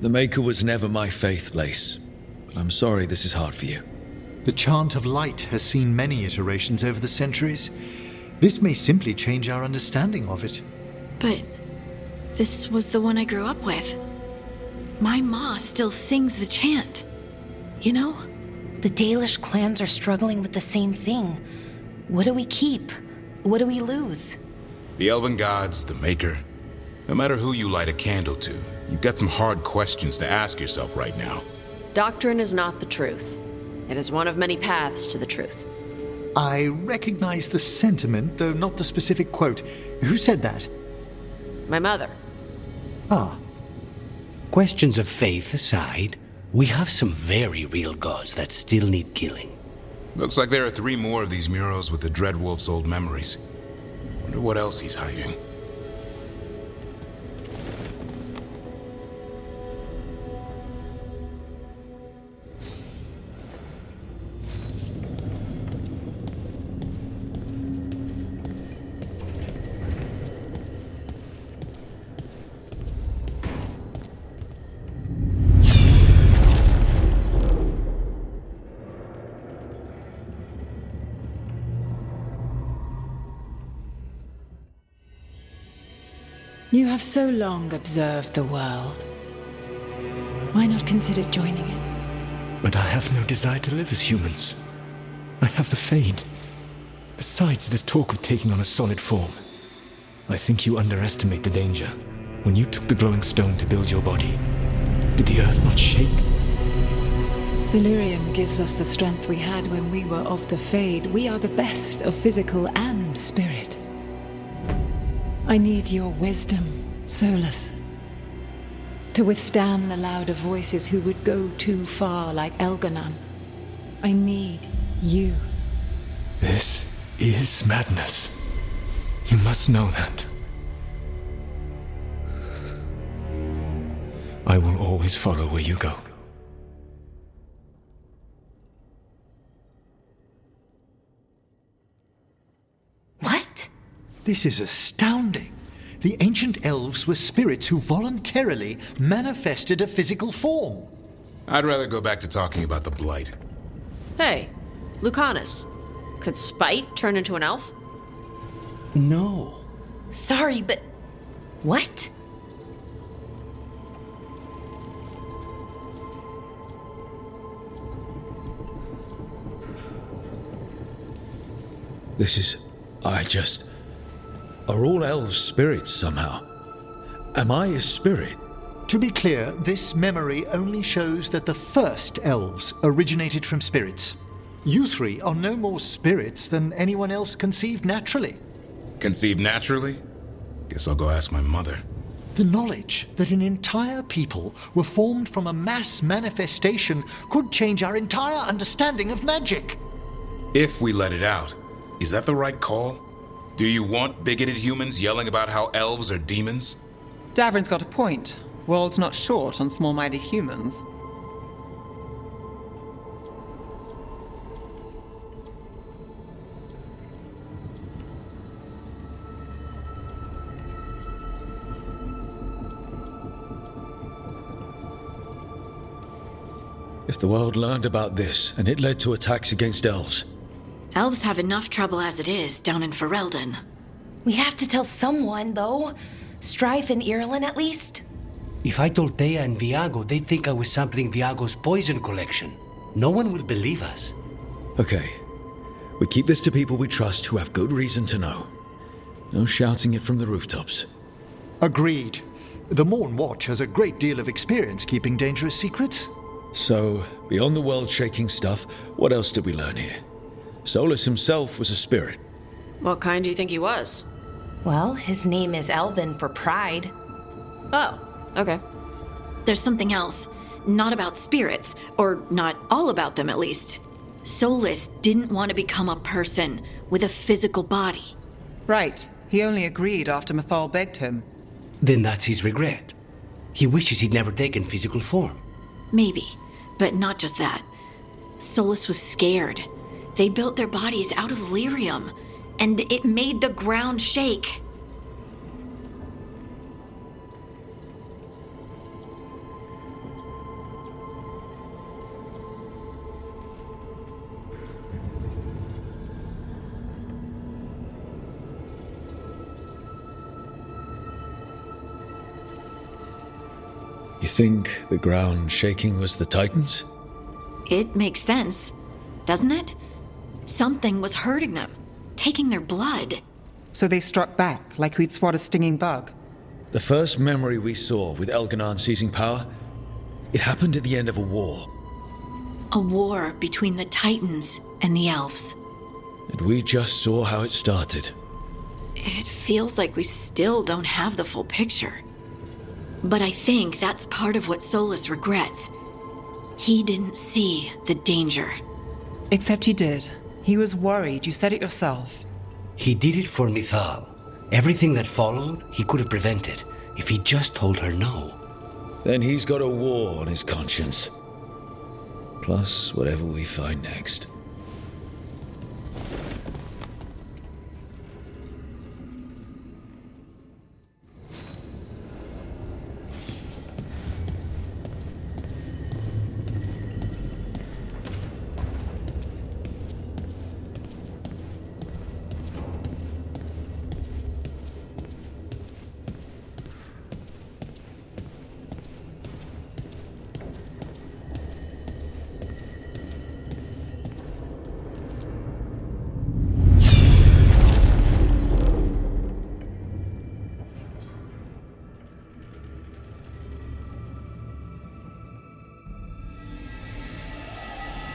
The Maker was never my faith, Lace. But I'm sorry this is hard for you. The chant of light has seen many iterations over the centuries. This may simply change our understanding of it. But this was the one I grew up with. My ma still sings the chant. You know? The Dalish clans are struggling with the same thing. What do we keep? What do we lose? The Elven Gods, the Maker. No matter who you light a candle to, you've got some hard questions to ask yourself right now. Doctrine is not the truth. It is one of many paths to the truth. I recognize the sentiment, though not the specific quote. Who said that? My mother. Ah. Questions of faith aside, we have some very real gods that still need killing. Looks like there are 3 more of these murals with the Dreadwolf's old memories. Wonder what else he's hiding. You have so long observed the world. Why not consider joining it? But I have no desire to live as humans. I have the Fade. Besides, this talk of taking on a solid form. I think you underestimate the danger. When you took the glowing stone to build your body, did the earth not shake? Delirium gives us the strength we had when we were of the Fade. We are the best of physical and spirit. I need your wisdom, Solus, to withstand the louder voices who would go too far like Elganon. I need you. This is madness. You must know that. I will always follow where you go. What? This is astounding. The ancient elves were spirits who voluntarily manifested a physical form. I'd rather go back to talking about the Blight. Hey, Lucanus. Could Spite turn into an elf? No. Sorry, but... what? This is... Are all elves spirits somehow? Am I a spirit? To be clear, this memory only shows that the first elves originated from spirits. You 3 are no more spirits than anyone else conceived naturally. Conceived naturally? Guess I'll go ask my mother. The knowledge that an entire people were formed from a mass manifestation could change our entire understanding of magic. If we let it out, is that the right call? Do you want bigoted humans yelling about how elves are demons? Davrin's got a point. World's not short on small-minded humans. If the world learned about this, and it led to attacks against elves... Elves have enough trouble as it is down in Ferelden. We have to tell someone, though. Strife and Irulan, at least. If I told Thea and Viago, they'd think I was sampling Viago's poison collection. No one will believe us. Okay. We keep this to people we trust who have good reason to know. No shouting it from the rooftops. Agreed. The Morn Watch has a great deal of experience keeping dangerous secrets. So, beyond the world-shaking stuff, what else did we learn here? Solus himself was a spirit. What kind do you think he was? Well, his name is Elven for pride. Oh, okay. There's something else. Not about spirits, or not all about them at least. Solus didn't want to become a person with a physical body. Right. He only agreed after Mythal begged him. Then that's his regret. He wishes he'd never taken physical form. Maybe, but not just that. Solus was scared. They built their bodies out of lyrium, and it made the ground shake. You think the ground shaking was the Titans? It makes sense, doesn't it? Something was hurting them, taking their blood. So they struck back, like we'd swat a stinging bug. The first memory we saw with Elganon seizing power, it happened at the end of a war. A war between the Titans and the elves. And we just saw how it started. It feels like we still don't have the full picture. But I think that's part of what Solus regrets. He didn't see the danger. Except he did. He was worried, you said it yourself. He did it for Mythal. Everything that followed, he could have prevented, if he just told her no. Then he's got a war on his conscience. Plus, whatever we find next.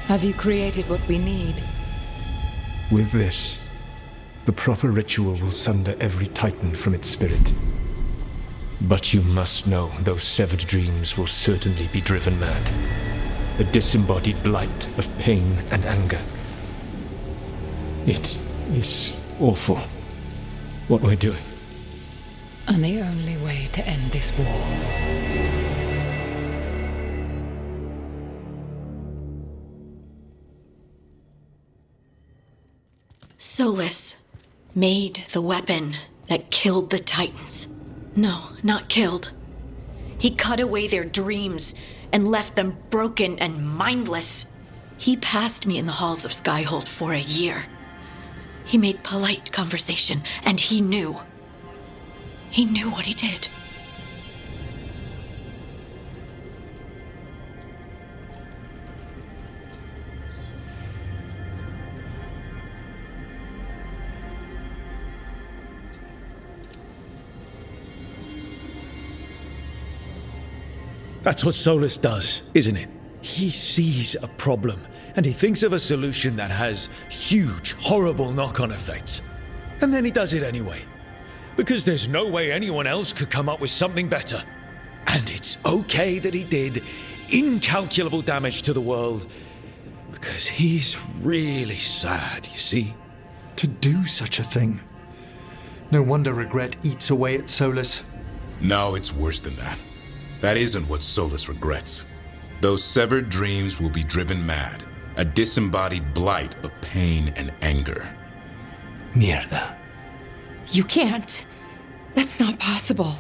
Have you created what we need? With this, the proper ritual will sunder every Titan from its spirit. But you must know those severed dreams will certainly be driven mad. A disembodied blight of pain and anger. It is awful what we're doing. And the only way to end this war. Solus made the weapon that killed the Titans. No, not killed. He cut away their dreams and left them broken and mindless. He passed me in the halls of Skyhold for a year. He made polite conversation, and he knew. He knew what he did. That's what Solus does, isn't it? He sees a problem, and he thinks of a solution that has huge, horrible knock-on effects. And then he does it anyway. Because there's no way anyone else could come up with something better. And it's okay that he did incalculable damage to the world, because he's really sad, you see? To do such a thing. No wonder regret eats away at Solus. No, it's worse than that. That isn't what Solus regrets. Those severed dreams will be driven mad. A disembodied blight of pain and anger. Mierda. You can't. That's not possible.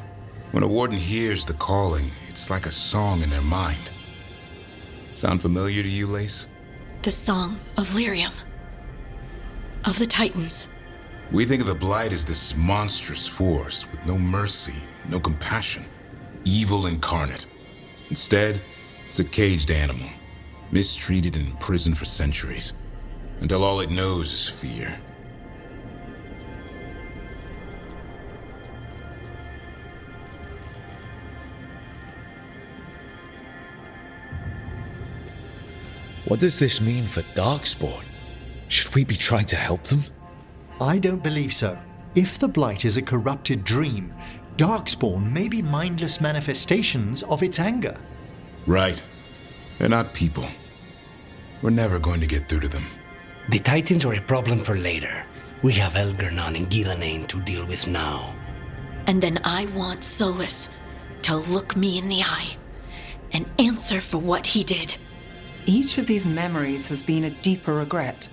When a warden hears the calling, it's like a song in their mind. Sound familiar to you, Lace? The song of lyrium. Of the Titans. We think of the blight as this monstrous force with no mercy, no compassion. Evil incarnate. Instead, it's a caged animal, mistreated and imprisoned for centuries, until all it knows is fear. What does this mean for Darkspawn? Should we be trying to help them? I don't believe so. If the Blight is a corrupted dream, Darkspawn may be mindless manifestations of its anger. Right. They're not people. We're never going to get through to them. The Titans are a problem for later. We have Elgernon and Gillenane to deal with now. And then I want Solus to look me in the eye and answer for what he did. Each of these memories has been a deeper regret,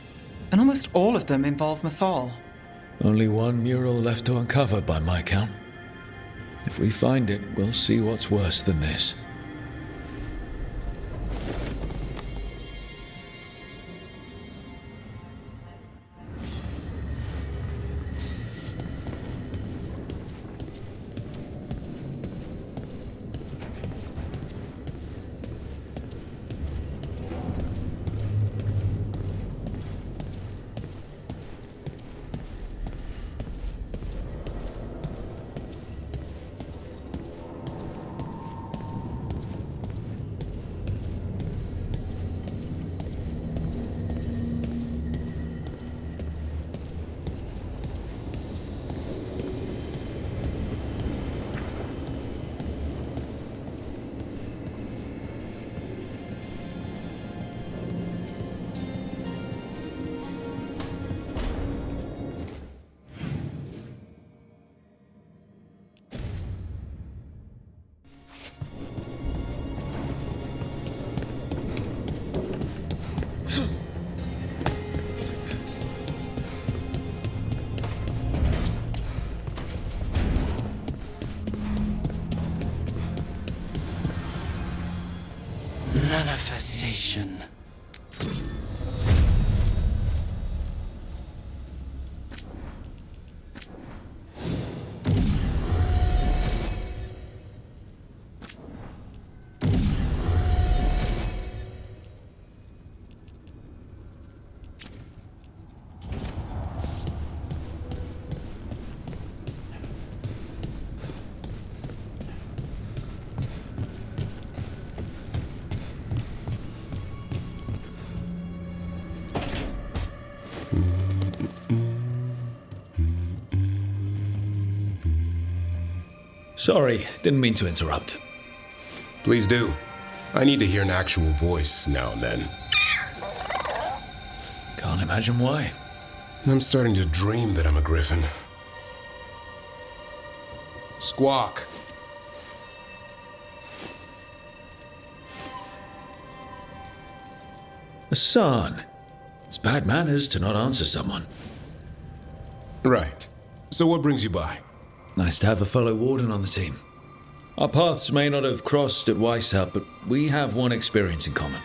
and almost all of them involve Mythal. Only one mural left to uncover by my count. If we find it, we'll see what's worse than this. Manifestation. Sorry, didn't mean to interrupt. Please do. I need to hear an actual voice now and then. Can't imagine why. I'm starting to dream that I'm a griffin. Squawk. Hassan, it's bad manners to not answer someone. Right. So what brings you by? Nice to have a fellow warden on the team. Our paths may not have crossed at Weishaupt, but we have one experience in common.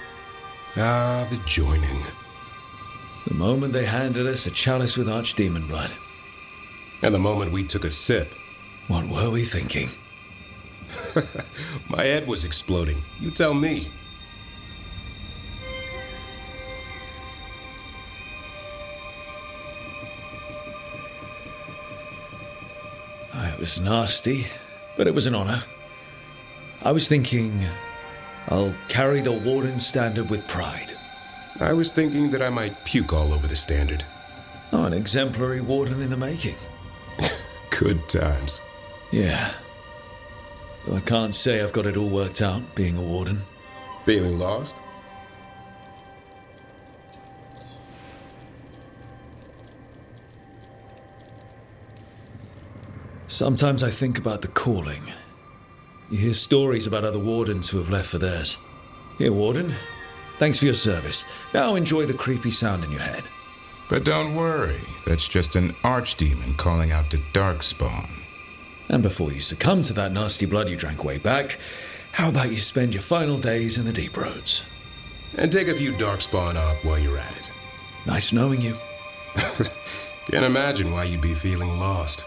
Ah, the joining. The moment they handed us a chalice with archdemon blood. And the moment we took a sip. What were we thinking? My head was exploding. You tell me. It was nasty, but it was an honor. I was thinking, I'll carry the warden's standard with pride. I was thinking that I might puke all over the standard. Oh, an exemplary warden in the making. Good times. Yeah. Though I can't say I've got it all worked out, being a warden. Feeling lost? Sometimes I think about the calling. You hear stories about other wardens who have left for theirs. Here, warden. Thanks for your service. Now enjoy the creepy sound in your head. But don't worry, that's just an archdemon calling out to Darkspawn. And before you succumb to that nasty blood you drank way back, how about you spend your final days in the deep roads? And take a few Darkspawn up while you're at it. Nice knowing you. Can't imagine why you'd be feeling lost.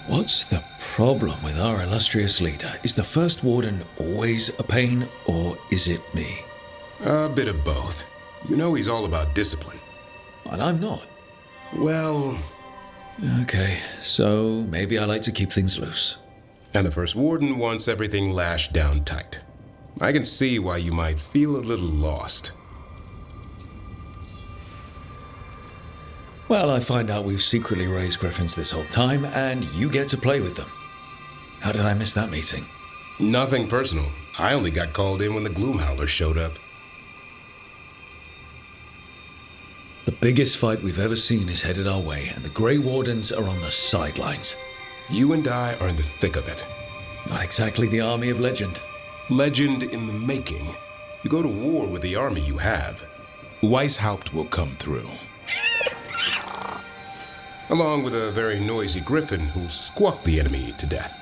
What's the problem with our illustrious leader? Is the first warden always a pain, or is it me? A bit of both. You know he's all about discipline. And I'm not. Well... Okay, so maybe I like to keep things loose. And the first warden wants everything lashed down tight. I can see why you might feel a little lost. Well, I find out we've secretly raised griffins this whole time, and you get to play with them. How did I miss that meeting? Nothing personal. I only got called in when the Gloomhowlers showed up. The biggest fight we've ever seen is headed our way, and the Grey Wardens are on the sidelines. You and I are in the thick of it. Not exactly the army of legend. Legend in the making. You go to war with the army you have. Weishaupt will come through. Along with a very noisy griffin who'll squawk the enemy to death.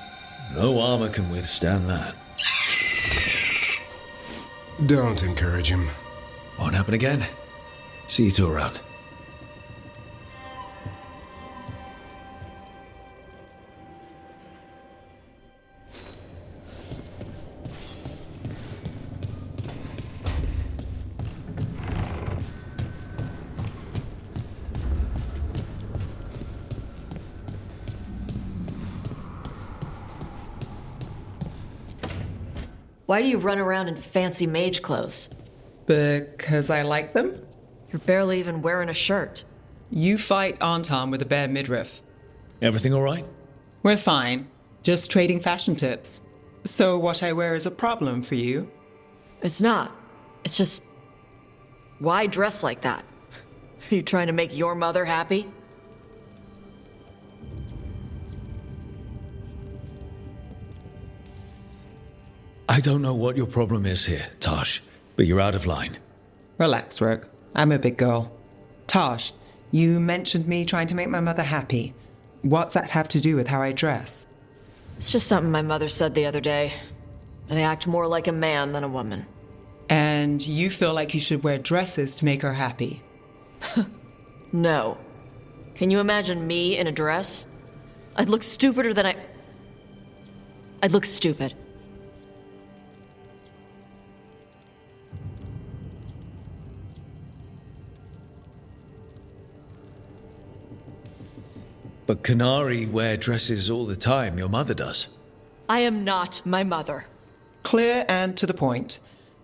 No armor can withstand that. Don't encourage him. Won't happen again. See you two around. Why do you run around in fancy mage clothes? Because I like them? You're barely even wearing a shirt. You fight Anton with a bare midriff. Everything all right? We're fine. Just trading fashion tips. So what I wear is a problem for you? It's not. It's just... Why dress like that? Are you trying to make your mother happy? I don't know what your problem is here, Tosh, but you're out of line. Relax, Rook. I'm a big girl. Tosh, you mentioned me trying to make my mother happy. What's that have to do with how I dress? It's just something my mother said the other day. And I act more like a man than a woman. And you feel like you should wear dresses to make her happy? No. Can you imagine me in a dress? I'd look stupider than I'd look stupid. But Canary wear dresses all the time. Your mother does. I am not my mother. Clear and to the point.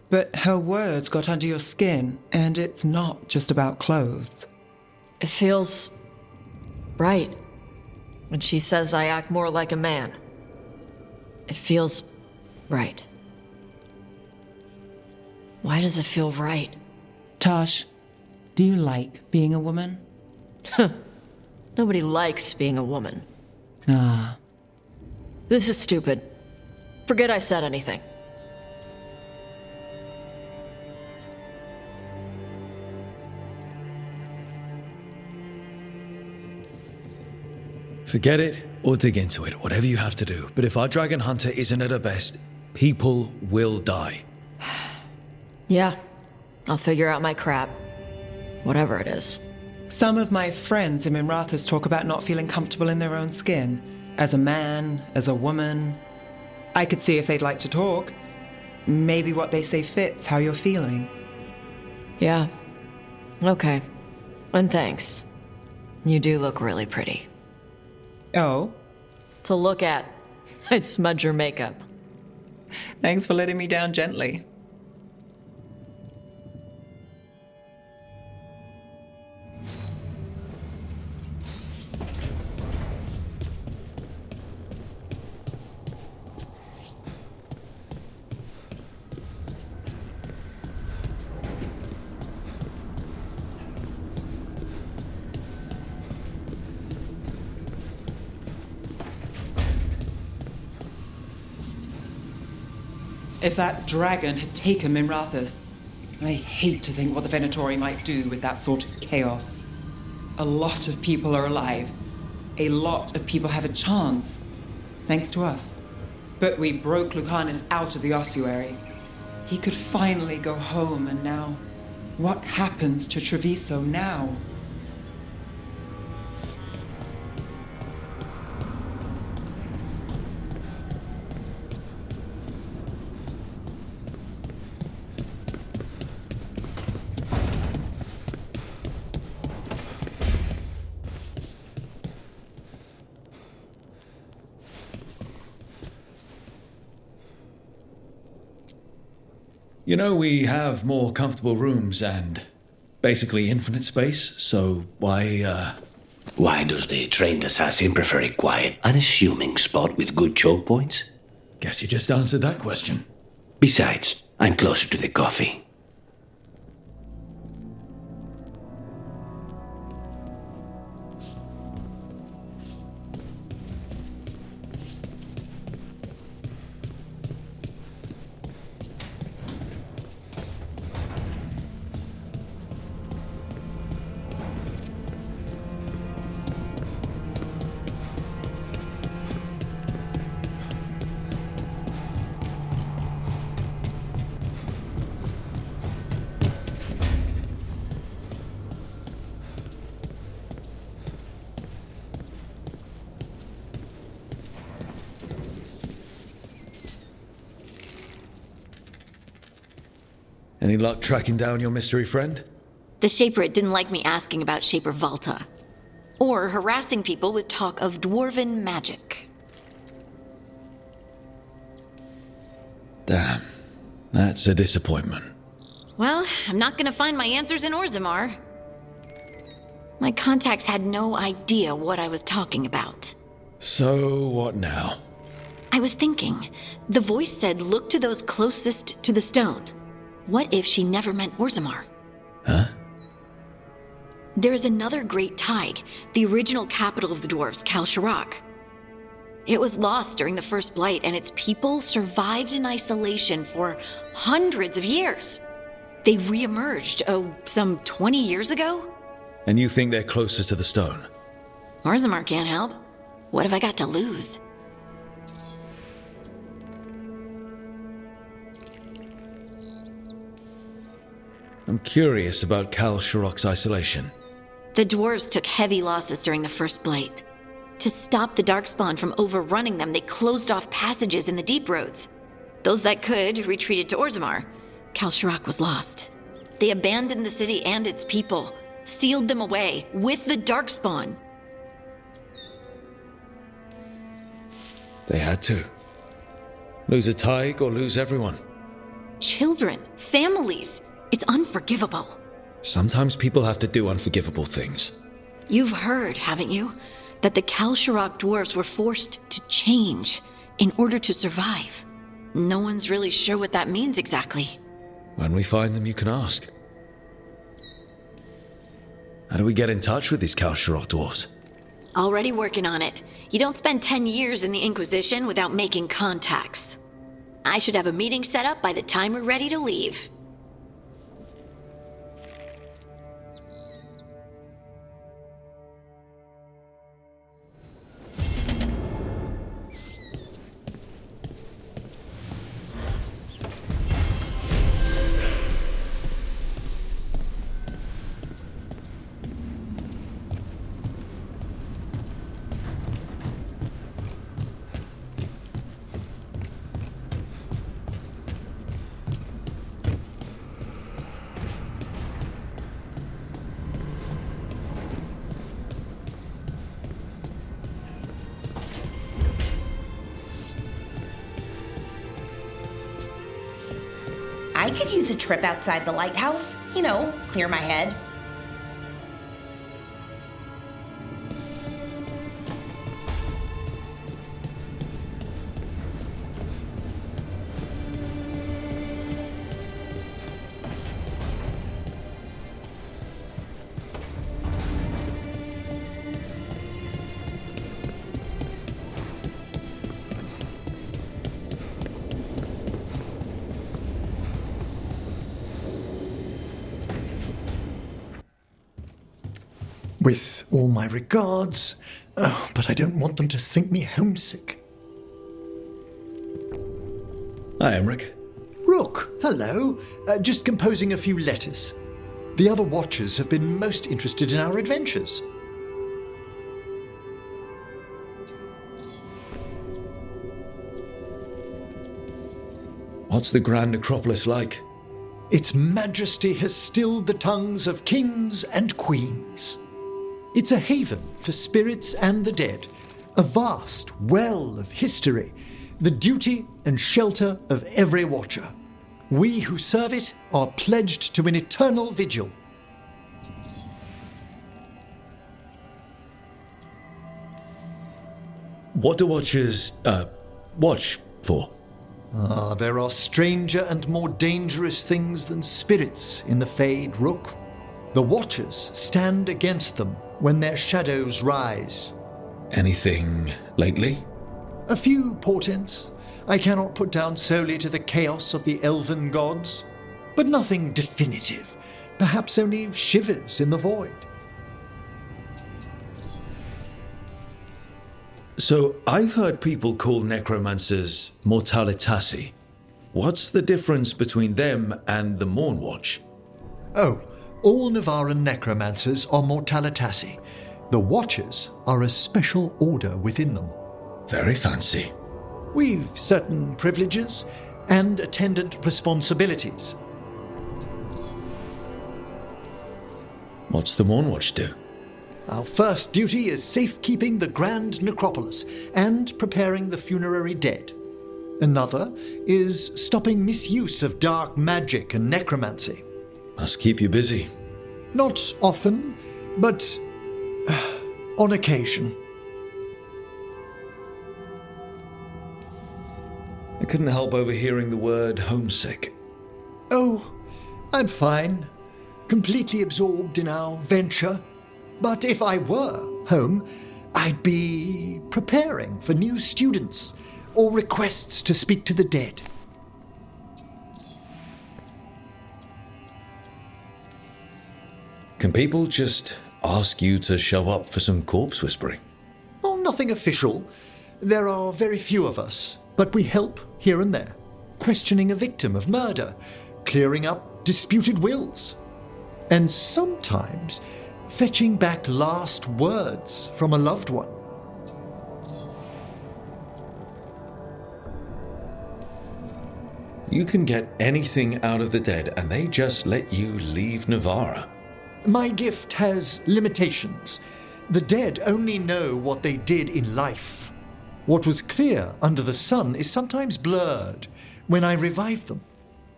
But her words got under your skin, and it's not just about clothes. It feels... right. When she says I act more like a man. It feels... right. Why does it feel right? Tosh, do you like being a woman? Nobody likes being a woman. Ah. This is stupid. Forget I said anything. Forget it or dig into it, whatever you have to do. But if our dragon hunter isn't at her best, people will die. Yeah, I'll figure out my crap. Whatever it is. Some of my friends in Minrathous talk about not feeling comfortable in their own skin. As a man, as a woman. I could see if they'd like to talk. Maybe what they say fits how you're feeling. Yeah. Okay. And thanks. You do look really pretty. Oh? To look at. I'd smudge your makeup. Thanks for letting me down gently. If that dragon had taken Minrathous, I hate to think what the Venatori might do with that sort of chaos. A lot of people are alive. A lot of people have a chance, thanks to us. But we broke Lucanus out of the ossuary. He could finally go home, and now, what happens to Treviso now? You know, we have more comfortable rooms and basically infinite space, so why does the trained assassin prefer a quiet, unassuming spot with good choke points? Guess you just answered that question. Besides, I'm closer to the coffee. Any luck tracking down your mystery friend? The Shaper didn't like me asking about Shaper Valta, or harassing people with talk of dwarven magic. Damn, that's a disappointment. Well, I'm not gonna find my answers in Orzammar. My contacts had no idea what I was talking about. So, what now? I was thinking, the voice said look to those closest to the stone. What if she never meant Orzammar? Huh? There is another great Tig, the original capital of the dwarves, Kalsharak. It was lost during the First Blight, and its people survived in isolation for hundreds of years. They re-emerged, some 20 years ago? And you think they're closer to the stone? Orzammar can't help. What have I got to lose? I'm curious about Kalsharak's isolation. The dwarves took heavy losses during the First Blight. To stop the Darkspawn from overrunning them, they closed off passages in the deep roads. Those that could retreated to Orzammar. Kalsharak was lost. They abandoned the city and its people, sealed them away with the Darkspawn. They had to. Lose a Tig or lose everyone. Children, families. It's unforgivable. Sometimes people have to do unforgivable things. You've heard, haven't you, that the Kalsharak dwarves were forced to change in order to survive. No one's really sure what that means exactly. When we find them, you can ask. How do we get in touch with these Kalsharak dwarves? Already working on it. You don't spend 10 years in the Inquisition without making contacts. I should have a meeting set up by the time we're ready to leave. I could use a trip outside the lighthouse. You know, clear my head. With all my regards. Oh, but I don't want them to think me homesick. Hi, Emmerich. Rook, hello. Just composing a few letters. The other Watchers have been most interested in our adventures. What's the Grand Necropolis like? Its majesty has stilled the tongues of kings and queens. It's a haven for spirits and the dead, a vast well of history, the duty and shelter of every Watcher. We who serve it are pledged to an eternal vigil. What do Watchers, watch for? There are stranger and more dangerous things than spirits in the Fade, Rook. The Watchers stand against them when their shadows rise. Anything lately? A few portents I cannot put down solely to the chaos of the elven gods, but nothing definitive. Perhaps only shivers in the void. So, I've heard people call necromancers mortalitasi. What's the difference between them and the Mournwatch? Oh, all Navaran necromancers are mortalitasi. The Watchers are a special order within them. Very fancy. We've certain privileges and attendant responsibilities. What's the Mournwatch do? Our first duty is safekeeping the Grand Necropolis and preparing the funerary dead. Another is stopping misuse of dark magic and necromancy. Must keep you busy. Not often, but on occasion. I couldn't help overhearing the word homesick. Oh, I'm fine. Completely absorbed in our venture. But if I were home, I'd be preparing for new students or requests to speak to the dead. Can people just ask you to show up for some corpse whispering? Oh, nothing official. There are very few of us, but we help here and there. Questioning a victim of murder, clearing up disputed wills, and sometimes fetching back last words from a loved one. You can get anything out of the dead and they just let you leave Navarra. My gift has limitations. The dead only know what they did in life. What was clear under the sun is sometimes blurred when I revive them.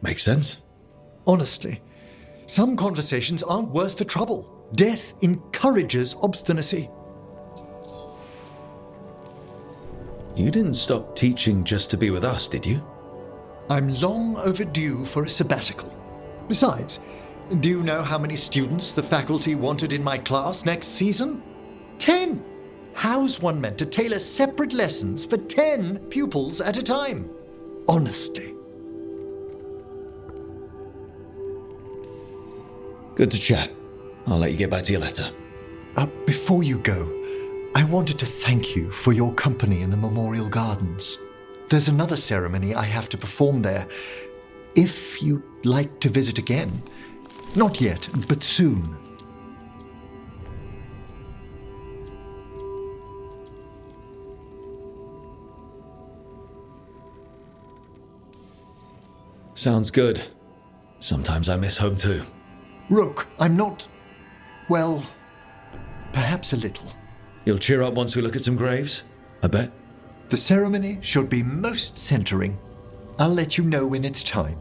Makes sense. Honestly, some conversations aren't worth the trouble. Death encourages obstinacy. You didn't stop teaching just to be with us, did you? I'm long overdue for a sabbatical. Besides, do you know how many students the faculty wanted in my class next season? 10! How's one meant to tailor separate lessons for 10 pupils at a time? Honestly. Good to chat. I'll let you get back to your letter. Before you go, I wanted to thank you for your company in the Memorial Gardens. There's another ceremony I have to perform there. If you'd like to visit again. Not yet, but soon. Sounds good. Sometimes I miss home too. Rook, I'm not... well, perhaps a little. You'll cheer up once we look at some graves, I bet. The ceremony should be most centering. I'll let you know when it's time.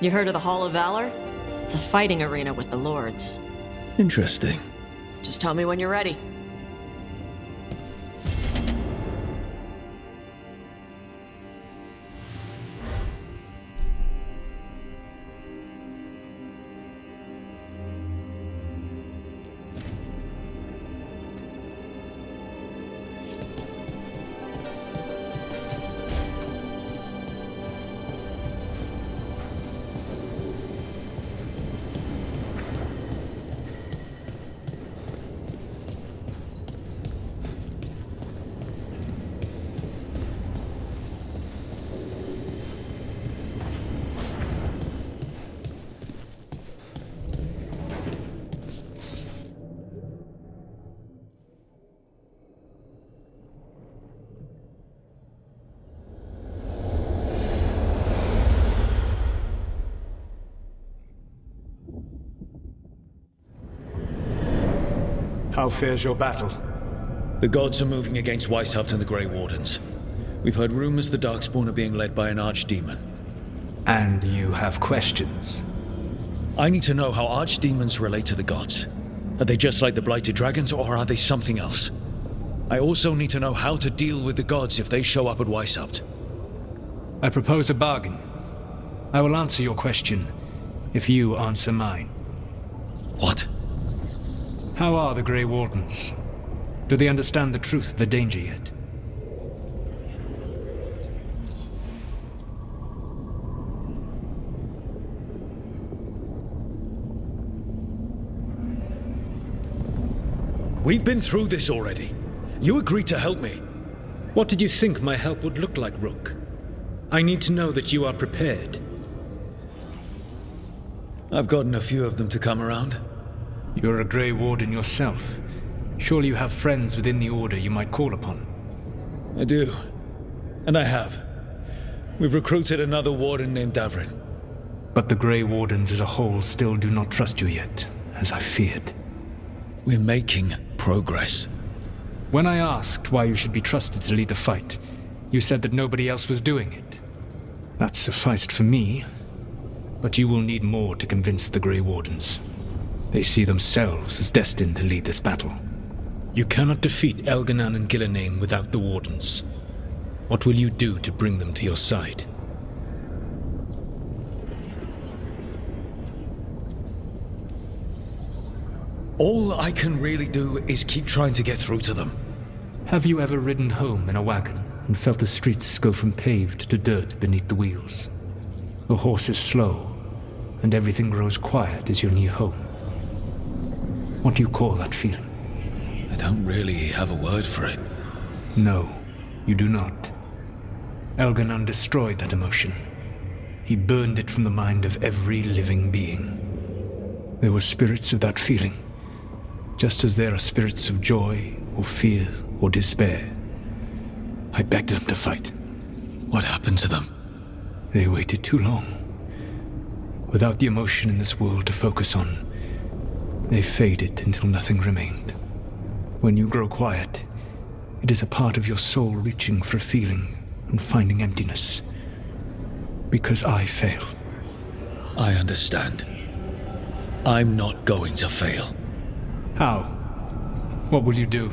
You heard of the Hall of Valor? It's a fighting arena with the lords. Interesting. Just tell me when you're ready. How fares your battle? The gods are moving against Weishaupt and the Grey Wardens. We've heard rumors the Darkspawn are being led by an archdemon. And you have questions? I need to know how archdemons relate to the gods. Are they just like the Blighted Dragons, or are they something else? I also need to know how to deal with the gods if they show up at Weishaupt. I propose a bargain. I will answer your question if you answer mine. What? How are the Grey Wardens? Do they understand the truth of the danger yet? We've been through this already. You agreed to help me. What did you think my help would look like, Rook? I need to know that you are prepared. I've gotten a few of them to come around. You're a Grey Warden yourself. Surely you have friends within the Order you might call upon. I do. And I have. We've recruited another Warden named Davrin. But the Grey Wardens as a whole still do not trust you yet, as I feared. We're making progress. When I asked why you should be trusted to lead the fight, you said that nobody else was doing it. That sufficed for me, but you will need more to convince the Grey Wardens. They see themselves as destined to lead this battle. You cannot defeat Elganan and Gillenane without the Wardens. What will you do to bring them to your side? All I can really do is keep trying to get through to them. Have you ever ridden home in a wagon and felt the streets go from paved to dirt beneath the wheels? The horse is slow, and everything grows quiet as you're near home. What do you call that feeling? I don't really have a word for it. No, you do not. Elganan destroyed that emotion. He burned it from the mind of every living being. There were spirits of that feeling, just as there are spirits of joy, or fear, or despair. I begged them to fight. What happened to them? They waited too long. Without the emotion in this world to focus on, they faded until nothing remained. When you grow quiet, it is a part of your soul reaching for a feeling and finding emptiness. Because I failed. I understand. I'm not going to fail. How? What will you do?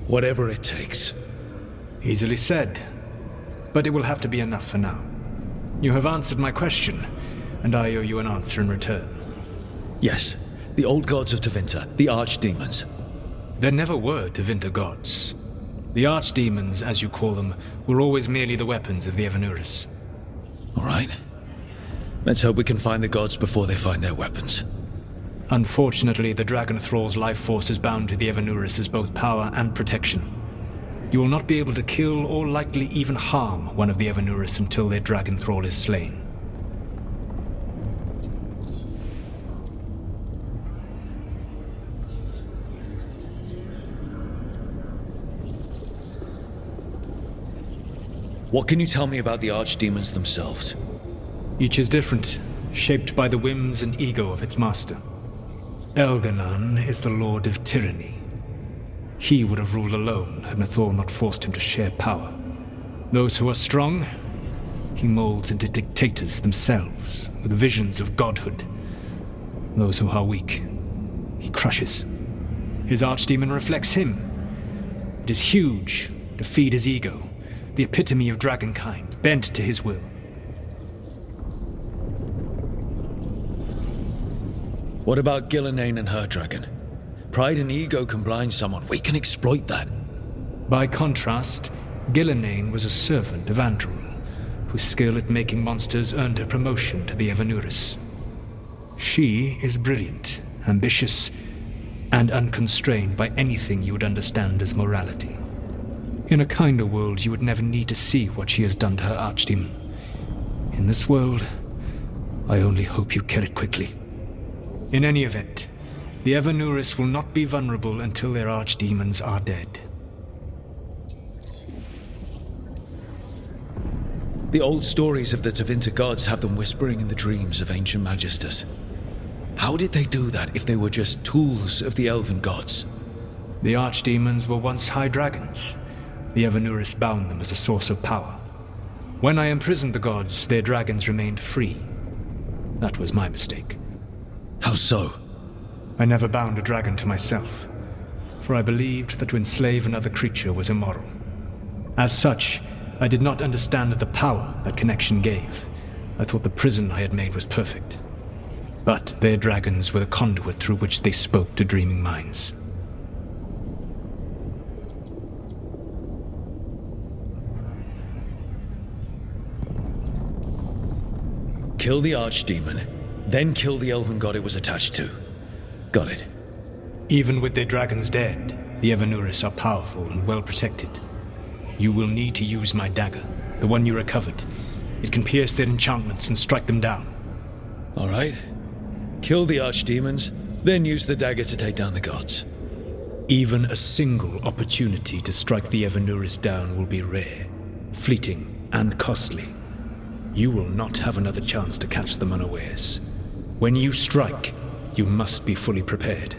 Whatever it takes. Easily said. But it will have to be enough for now. You have answered my question, and I owe you an answer in return. Yes, the old gods of Tevinter, the archdemons. There never were Tevinter gods. The archdemons, as you call them, were always merely the weapons of the Evanuris. All right. Let's hope we can find the gods before they find their weapons. Unfortunately, the Dragon Thrall's life force is bound to the Evanuris as both power and protection. You will not be able to kill or likely even harm one of the Evanuris until their Dragon Thrall is slain. What can you tell me about the archdemons themselves? Each is different, shaped by the whims and ego of its master. Elganan is the Lord of Tyranny. He would have ruled alone had Mithal not forced him to share power. Those who are strong, he molds into dictators themselves, with visions of godhood. Those who are weak, he crushes. His archdemon reflects him. It is huge, to feed his ego, the epitome of dragonkind, bent to his will. What about Gillenane and her dragon? Pride and ego can blind someone. We can exploit that. By contrast, Gillenane was a servant of Andrul, whose skill at making monsters earned her promotion to the Evanuris. She is brilliant, ambitious, and unconstrained by anything you would understand as morality. In a kinder world, you would never need to see what she has done to her archdemon. In this world, I only hope you kill it quickly. In any event, the Evanuris will not be vulnerable until their archdemons are dead. The old stories of the Tevinter gods have them whispering in the dreams of ancient magisters. How did they do that if they were just tools of the elven gods? The archdemons were once high dragons. The Evanuris bound them as a source of power. When I imprisoned the gods, their dragons remained free. That was my mistake. How so? I never bound a dragon to myself, for I believed that to enslave another creature was immoral. As such, I did not understand the power that connection gave. I thought the prison I had made was perfect. But their dragons were the conduit through which they spoke to dreaming minds. Kill the archdemon, then kill the elven god it was attached to. Got it. Even with their dragons dead, the Evanuris are powerful and well protected. You will need to use my dagger, the one you recovered. It can pierce their enchantments and strike them down. All right. Kill the archdemons, then use the dagger to take down the gods. Even a single opportunity to strike the Evanuris down will be rare, fleeting, and costly. You will not have another chance to catch them unawares. When you strike, you must be fully prepared.